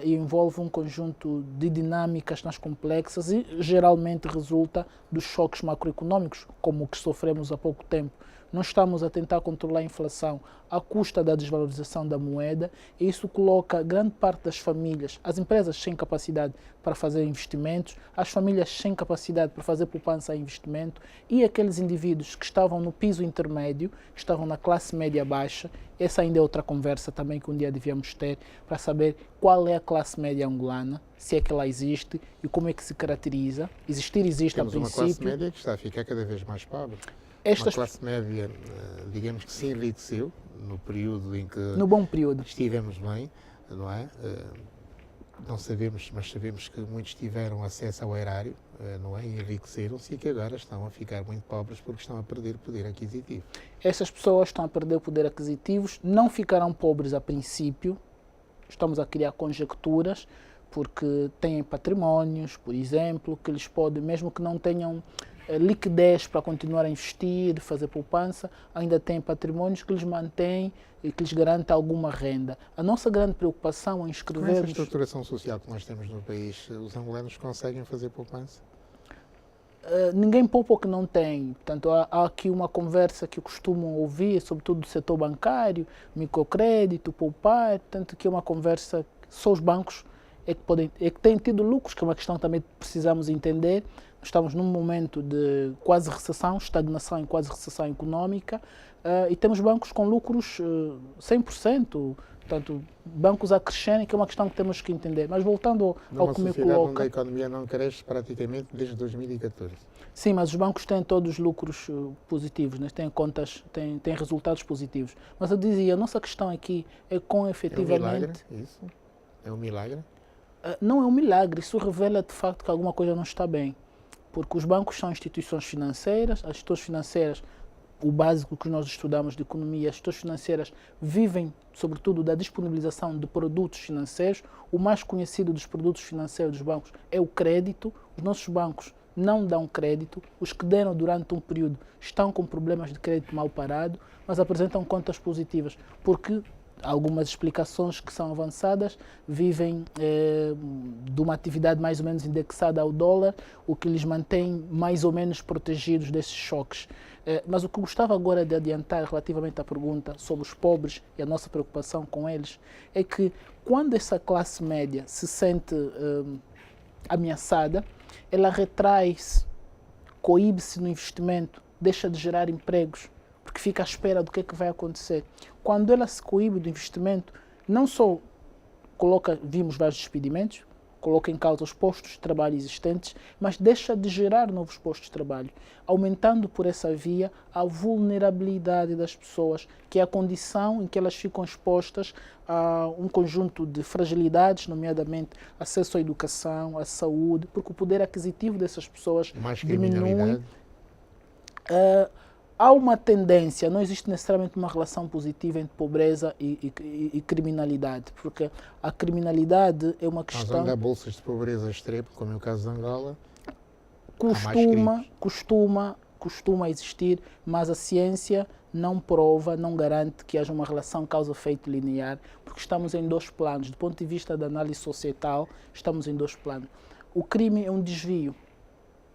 e envolve um conjunto de dinâmicas mais complexas e geralmente resulta dos choques macroeconômicos, como o que sofremos há pouco tempo. Nós estamos a tentar controlar a inflação à custa da desvalorização da moeda e isso coloca grande parte das famílias, as empresas sem capacidade para fazer investimentos, as famílias sem capacidade para fazer poupança a investimento e aqueles indivíduos que estavam no piso intermédio, que estavam na classe média baixa. Essa ainda é outra conversa também que um dia devíamos ter para saber qual é a classe média angolana, se é que ela existe e como é que se caracteriza. Existe Temos a uma classe princípio. média que está a ficar cada vez mais pobre. Estas, Uma classe média, digamos que se enriqueceu no período em que no bom período. estivemos bem, não é? Não sabemos, mas sabemos que muitos tiveram acesso ao erário, não é? E enriqueceram-se e que agora estão a ficar muito pobres porque estão a perder poder aquisitivo. Essas pessoas estão a perder poder aquisitivo, não ficarão pobres a princípio, estamos a criar conjecturas, porque têm patrimónios, por exemplo, que eles podem, mesmo que não tenham liquidez para continuar a investir, fazer poupança, ainda têm patrimónios que lhes mantêm e que lhes garantem alguma renda. A nossa grande preocupação em Com essa inscrevermos... estruturação social que nós temos no país, os angolanos conseguem fazer poupança? Ninguém poupa o que não tem. Portanto, há aqui uma conversa que eu costumo ouvir, sobretudo do setor bancário, microcrédito, poupar, tanto que é uma conversa que só os bancos é que têm tido lucros, que é uma questão também que precisamos entender. Estamos num momento de quase recessão, estagnação e quase recessão económica, e temos bancos com lucros 100%, portanto, bancos a crescerem, que é uma questão que temos que entender. Mas voltando ao que me coloca... onde a economia não cresce praticamente desde 2014. Sim, mas os bancos têm todos lucros positivos, né? Têm contas, têm resultados positivos. Mas eu dizia, a nossa questão aqui é com efetivamente... É um milagre, isso? É um milagre? Não é um milagre, isso revela de facto que alguma coisa não está bem. Porque os bancos são instituições financeiras, as instituições financeiras, o básico que nós estudamos de economia, as instituições financeiras vivem, sobretudo, da disponibilização de produtos financeiros. O mais conhecido dos produtos financeiros dos bancos é o crédito. Os nossos bancos não dão crédito. Os que deram durante um período estão com problemas de crédito mal parado, mas apresentam contas positivas, porque algumas explicações que são avançadas vivem de uma atividade mais ou menos indexada ao dólar, o que lhes mantém mais ou menos protegidos desses choques. Mas o que gostava agora de adiantar relativamente à pergunta sobre os pobres e a nossa preocupação com eles é que quando essa classe média se sente ameaçada, ela retrai-se, coíbe-se no investimento, deixa de gerar empregos, porque fica à espera do que é que vai acontecer. Quando ela se coíbe do investimento, não só vimos vários despedimentos, coloca em causa os postos de trabalho existentes, mas deixa de gerar novos postos de trabalho, aumentando por essa via a vulnerabilidade das pessoas, que é a condição em que elas ficam expostas a um conjunto de fragilidades, nomeadamente acesso à educação, à saúde, porque o poder aquisitivo dessas pessoas Mais diminui. criminalidade. há uma tendência, não existe necessariamente uma relação positiva entre pobreza e criminalidade, porque a criminalidade é uma questão... Onde há bolsas de pobreza extrema, como é o caso de Angola, costuma existir, mas a ciência não prova, não garante que haja uma relação causa-efeito linear, porque estamos em dois planos. Do ponto de vista da análise societal, estamos em dois planos. O crime é um desvio.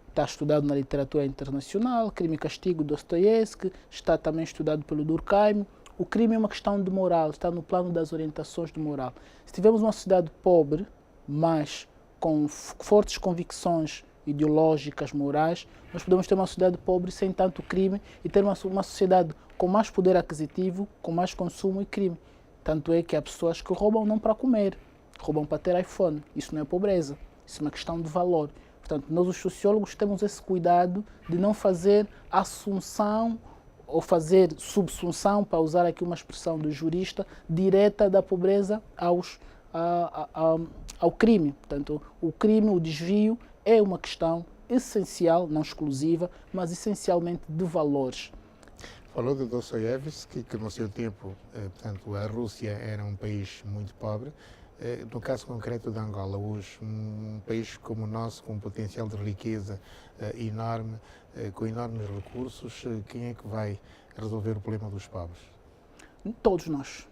Está estudado na literatura internacional, Crime e Castigo, Dostoiévski, está também estudado pelo Durkheim. O crime é uma questão de moral, está no plano das orientações de moral. Se tivermos uma sociedade pobre, mas com fortes convicções ideológicas, morais, nós podemos ter uma sociedade pobre sem tanto crime e ter uma sociedade com mais poder aquisitivo, com mais consumo e crime. Tanto é que há pessoas que roubam não para comer, roubam para ter iPhone. Isso não é pobreza, isso é uma questão de valor. Portanto, nós os sociólogos temos esse cuidado de não fazer assunção ou fazer subsunção, para usar aqui uma expressão do jurista, direta da pobreza ao crime. Portanto, o crime, o desvio, é uma questão essencial, não exclusiva, mas essencialmente de valores. Falou de Dostoiévski, que no seu tempo, portanto, a Rússia era um país muito pobre. No caso concreto de Angola, hoje, um país como o nosso, com um potencial de riqueza enorme, com enormes recursos, quem é que vai resolver o problema dos pobres? Todos nós.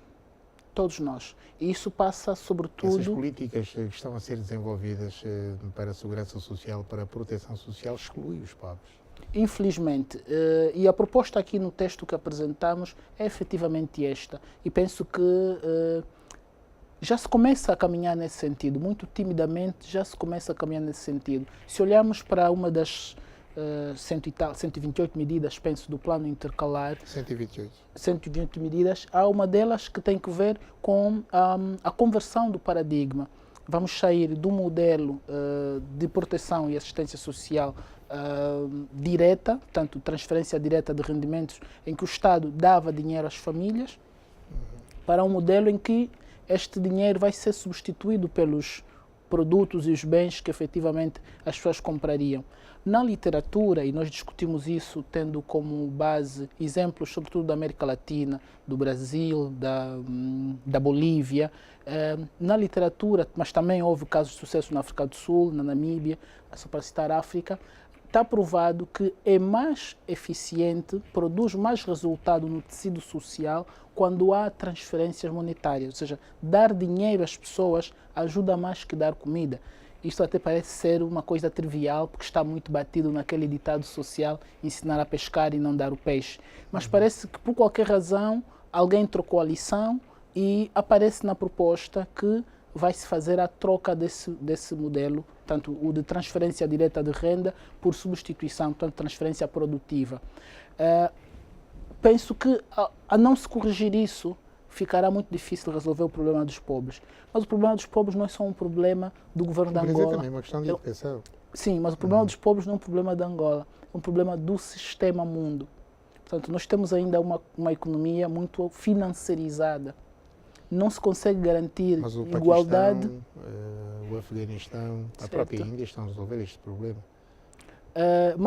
Todos nós. E isso passa, sobretudo... Essas políticas que estão a ser desenvolvidas para a segurança social, para a proteção social, excluem os pobres. Infelizmente. E a proposta aqui no texto que apresentamos é efetivamente esta. E penso que já se começa a caminhar nesse sentido. Muito timidamente já se começa a caminhar nesse sentido. Se olharmos para uma das 128 medidas, penso, do plano intercalar. 128 medidas. Há uma delas que tem que ver com a conversão do paradigma. Vamos sair do modelo de proteção e assistência social direta, portanto, transferência direta de rendimentos, em que o Estado dava dinheiro às famílias, para um modelo em que este dinheiro vai ser substituído pelos produtos e os bens que efetivamente as pessoas comprariam. Na literatura, e nós discutimos isso tendo como base exemplos sobretudo da América Latina, do Brasil, da Bolívia, na literatura, mas também houve casos de sucesso na África do Sul, na Namíbia, só para citar a África, está provado que é mais eficiente, produz mais resultado no tecido social quando há transferências monetárias, ou seja, dar dinheiro às pessoas ajuda mais que dar comida. Isto até parece ser uma coisa trivial, porque está muito batido naquele ditado social, ensinar a pescar e não dar o peixe. Mas parece que por qualquer razão alguém trocou a lição e aparece na proposta que vai-se fazer a troca desse modelo, tanto o de transferência direta de renda por substituição, portanto transferência produtiva. Penso que a não se corrigir isso, ficará muito difícil resolver o problema dos pobres. Mas o problema dos pobres não é só um problema do governo de Angola. É também uma questão de educação. Sim, mas o problema dos pobres não é um problema de Angola, é um problema do sistema mundo. Portanto, nós temos ainda uma economia muito financiarizada. Não se consegue garantir mas o igualdade. O Afeganistão, a própria Índia estão a resolver este problema.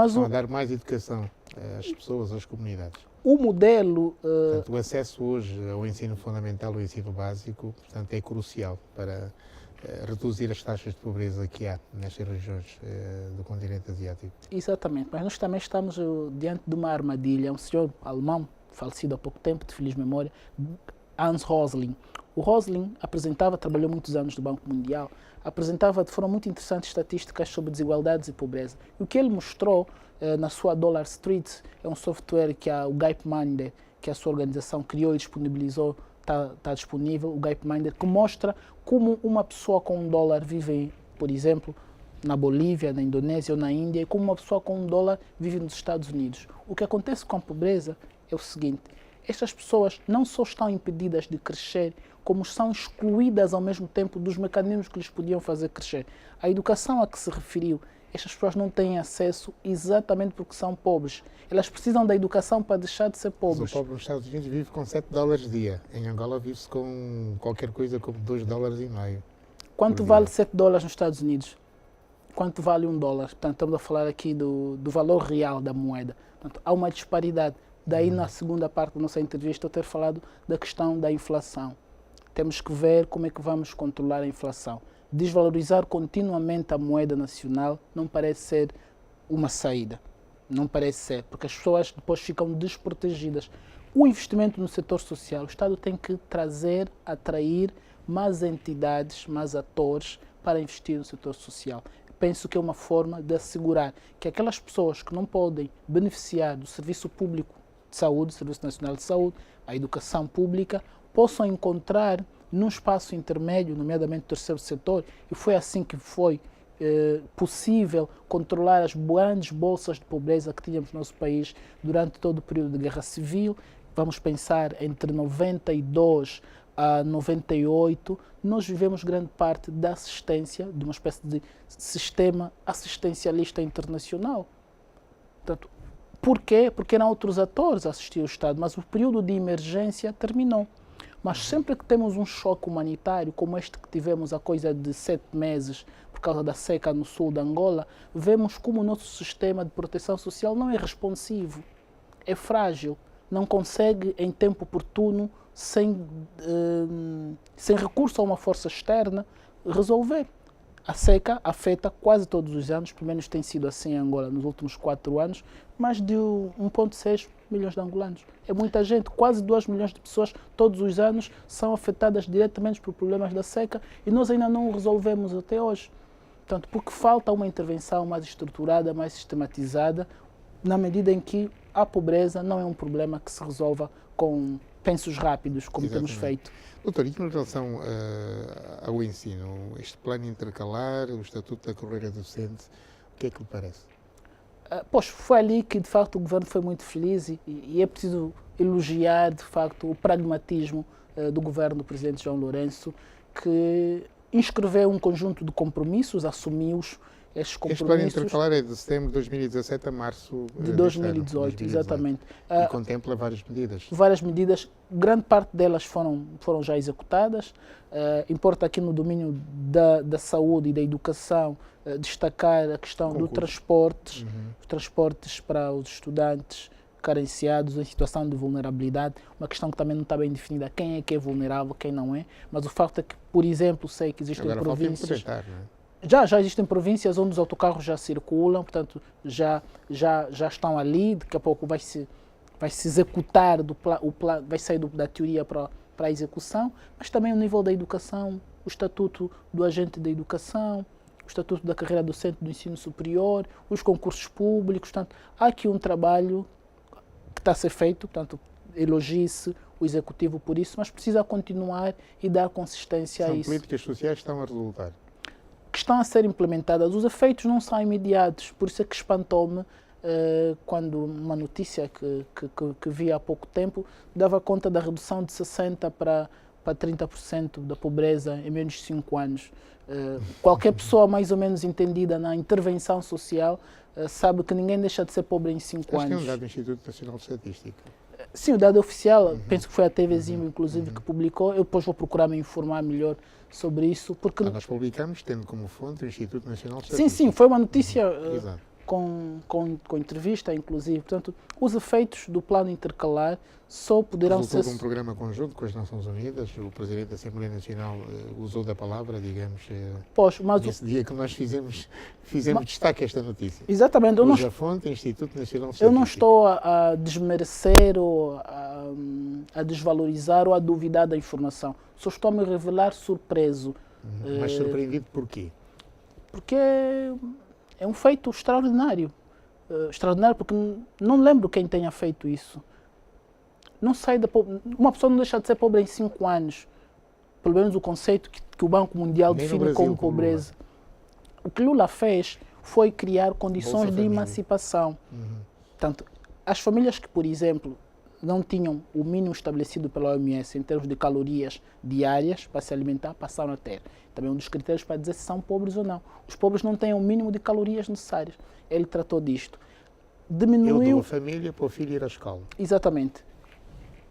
Estão a dar mais educação às pessoas, às comunidades. O modelo... Portanto, o acesso hoje ao ensino fundamental, ao ensino básico, portanto, é crucial para reduzir as taxas de pobreza que há nestas regiões do continente asiático. Exatamente, mas nós também estamos diante de uma armadilha. Um senhor alemão, falecido há pouco tempo, de feliz memória, Hans Rosling. O Rosling trabalhou muitos anos no Banco Mundial, apresentava de forma muito interessante estatísticas sobre desigualdades e pobreza. E o que ele mostrou na sua Dollar Street é um software que o Gapminder, que a sua organização criou e disponibilizou, está disponível, o Gapminder, que mostra como uma pessoa com $1 vive, por exemplo, na Bolívia, na Indonésia ou na Índia, e como uma pessoa com $1 vive nos Estados Unidos. O que acontece com a pobreza é o seguinte: estas pessoas não só estão impedidas de crescer, como são excluídas ao mesmo tempo dos mecanismos que lhes podiam fazer crescer. A educação a que se referiu, estas pessoas não têm acesso exatamente porque são pobres. Elas precisam da educação para deixar de ser pobres. Mas o pobre nos Estados Unidos vive com $7 dia. Em Angola vive-se com qualquer coisa como $2,50. Quanto vale $7 nos Estados Unidos? Quanto vale $1? Portanto, estamos a falar aqui do valor real da moeda. Portanto, há uma disparidade. Daí, na segunda parte da nossa entrevista, eu ter falado da questão da inflação. Temos que ver como é que vamos controlar a inflação. Desvalorizar continuamente a moeda nacional não parece ser uma saída. Não parece ser, porque as pessoas depois ficam desprotegidas. O investimento no setor social, o Estado tem que trazer, atrair mais entidades, mais atores para investir no setor social. Penso que é uma forma de assegurar que aquelas pessoas que não podem beneficiar do serviço público de saúde, Serviço Nacional de Saúde, a educação pública, possam encontrar num espaço intermédio, nomeadamente o terceiro setor, e foi assim que foi possível controlar as grandes bolsas de pobreza que tínhamos no nosso país durante todo o período de guerra civil. Vamos pensar entre 92 a 98, nós vivemos grande parte da assistência, de uma espécie de sistema assistencialista internacional. Portanto, por quê? Porque eram outros atores a assistir ao Estado, mas o período de emergência terminou. Mas sempre que temos um choque humanitário, como este que tivemos há coisa de 7 meses, por causa da seca no sul de Angola, vemos como o nosso sistema de proteção social não é responsivo, é frágil, não consegue em tempo oportuno, sem recurso a uma força externa, resolver. A seca afeta quase todos os anos, pelo menos tem sido assim em Angola nos últimos 4 anos, mais de 1,6 milhões de angolanos. É muita gente, quase 2 milhões de pessoas todos os anos são afetadas diretamente por problemas da seca e nós ainda não o resolvemos até hoje. Portanto, porque falta uma intervenção mais estruturada, mais sistematizada, na medida em que a pobreza não é um problema que se resolva com pensos rápidos, como temos feito. Doutor, e em relação ao ensino, este plano intercalar, o Estatuto da Carreira Docente, o que é que lhe parece? Pois, foi ali que, de facto, o governo foi muito feliz e é preciso elogiar, de facto, o pragmatismo do governo do presidente João Lourenço, que inscreveu um conjunto de compromissos, assumiu-os. Estes plano intercalar é de setembro de 2017 a março de 2018, exatamente. E contempla várias medidas. Várias medidas, grande parte delas foram já executadas. Importa aqui no domínio da saúde e da educação destacar a questão do transportes, os transportes para os estudantes carenciados em situação de vulnerabilidade, uma questão que também não está bem definida, quem é que é vulnerável, quem não é, mas o facto é que, por exemplo, sei que existem províncias... Agora falta implementar, não é? Já existem províncias onde os autocarros já circulam, portanto, já estão ali, daqui a pouco vai se executar, vai sair da teoria para a execução, mas também o nível da educação, o estatuto do agente da educação, o estatuto da carreira docente do ensino superior, os concursos públicos, portanto, há aqui um trabalho que está a ser feito, portanto, elogie-se o executivo por isso, mas precisa continuar e dar consistência a isso. São políticas sociais que estão a resultar. Que estão a ser implementadas, os efeitos não são imediatos, por isso é que espantou-me quando uma notícia que vi há pouco tempo dava conta da redução de 60% para 30% da pobreza em menos de 5 anos. Qualquer pessoa mais ou menos entendida na intervenção social sabe que ninguém deixa de ser pobre em 5 anos. Acho que é um dado do Instituto Nacional de Estatística. Sim, o dado oficial, penso que foi a TVzinho, inclusive, que publicou. Eu depois vou procurar me informar melhor sobre isso. Porque nós publicamos tendo como fonte o Instituto Nacional de Estatística. Sim, foi uma notícia com entrevista, inclusive. Portanto, os efeitos do plano intercalar só poderão ser... Resultou de um programa conjunto com as Nações Unidas. O Presidente da Assembleia Nacional usou da palavra, digamos, nesse dia que nós fizemos destaque a esta notícia. Exatamente. A fonte é o Instituto Nacional de Estatística. Eu não estou a desmerecer ou a desvalorizar ou a duvidar da informação. Só estou a me revelar surpreso. Mas surpreendido por quê? Porque é um feito extraordinário. Extraordinário porque não lembro quem tenha feito isso. Uma pessoa não deixa de ser pobre em 5 anos. Pelo menos o conceito que o Banco Mundial define como pobreza. O que Lula fez foi criar condições de emancipação. Portanto, as famílias que, por exemplo, não tinham o mínimo estabelecido pela OMS em termos de calorias diárias para se alimentar, passaram a ter. Também um dos critérios para dizer se são pobres ou não. Os pobres não têm o mínimo de calorias necessárias. Ele tratou disto. Diminuiu... Eu dou a família para o filho ir à escola. Exatamente.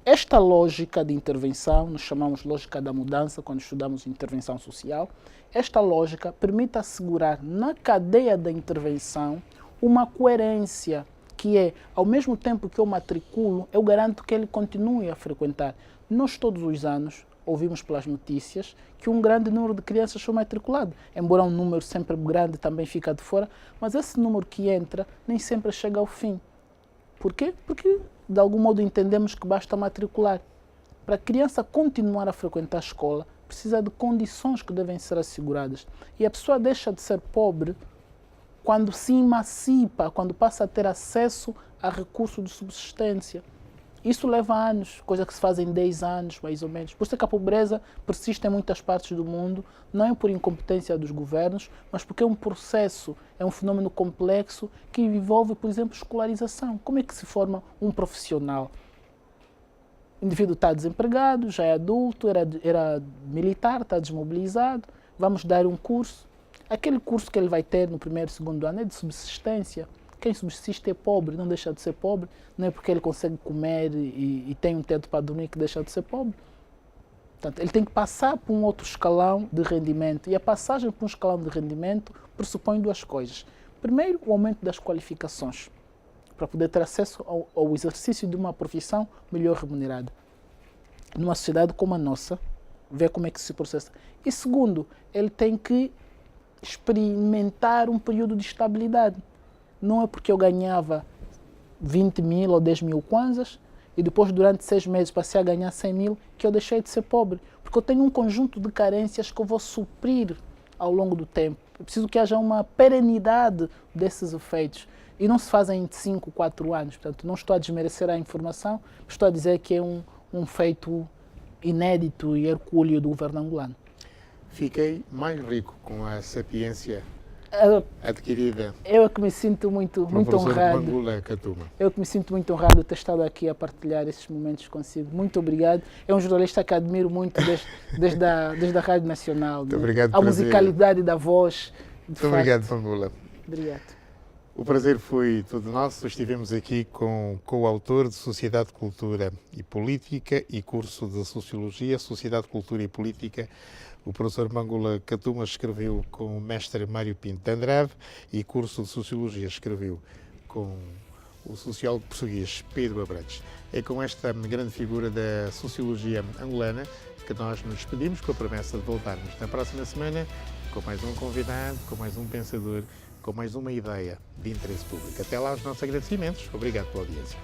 Esta lógica de intervenção, nós chamamos lógica da mudança quando estudamos intervenção social, esta lógica permite assegurar na cadeia da intervenção uma coerência que é, ao mesmo tempo que eu matriculo, eu garanto que ele continue a frequentar. Nós todos os anos ouvimos pelas notícias que um grande número de crianças são matriculadas, embora um número sempre grande também fica de fora, mas esse número que entra nem sempre chega ao fim. Por quê? Porque de algum modo entendemos que basta matricular. Para a criança continuar a frequentar a escola, precisa de condições que devem ser asseguradas. E a pessoa deixa de ser pobre quando se emancipa, quando passa a ter acesso a recursos de subsistência. Isso leva anos, coisa que se faz em 10 anos, mais ou menos. Por isso é que a pobreza persiste em muitas partes do mundo, não é por incompetência dos governos, mas porque é um processo, é um fenômeno complexo que envolve, por exemplo, escolarização. Como é que se forma um profissional? O indivíduo está desempregado, já é adulto, era militar, está desmobilizado, vamos dar um curso. Aquele curso que ele vai ter no primeiro e segundo ano é de subsistência. Quem subsiste é pobre, não deixa de ser pobre. Não é porque ele consegue comer e tem um teto para dormir que deixa de ser pobre. Portanto, ele tem que passar por um outro escalão de rendimento. E a passagem por um escalão de rendimento pressupõe duas coisas. Primeiro, o aumento das qualificações, para poder ter acesso ao exercício de uma profissão melhor remunerada. Numa sociedade como a nossa, ver como é que se processa. E segundo, ele tem que experimentar um período de estabilidade. Não é porque eu ganhava 20 mil ou 10 mil kwanzas e depois durante 6 meses passei a ganhar 100 mil que eu deixei de ser pobre. Porque eu tenho um conjunto de carências que eu vou suprir ao longo do tempo. É preciso que haja uma perenidade desses efeitos. E não se fazem em 5, 4 anos. Portanto, não estou a desmerecer a informação, estou a dizer que é um feito inédito e hercúleo do governo angolano. Fiquei mais rico com a sapiência adquirida. Eu é que me sinto muito honrado. Bangula Katuma. Eu que me sinto muito honrado de ter estado aqui a partilhar esses momentos consigo. Muito obrigado. É um jornalista que admiro muito desde a Rádio Nacional. Muito obrigado. A musicalidade da voz. Muito obrigado, Bangula. Obrigado. O prazer foi todo nosso. Estivemos aqui com o coautor de Sociedade, Cultura e Política e curso de Sociologia, Sociedade, Cultura e Política. O professor Bangula Katuma escreveu com o mestre Mário Pinto de Andrade e curso de Sociologia escreveu com o sociólogo português Pedro Abrantes. É com esta grande figura da sociologia angolana que nós nos despedimos, com a promessa de voltarmos na próxima semana com mais um convidado, com mais um pensador, com mais uma ideia de interesse público. Até lá, os nossos agradecimentos. Obrigado pela audiência.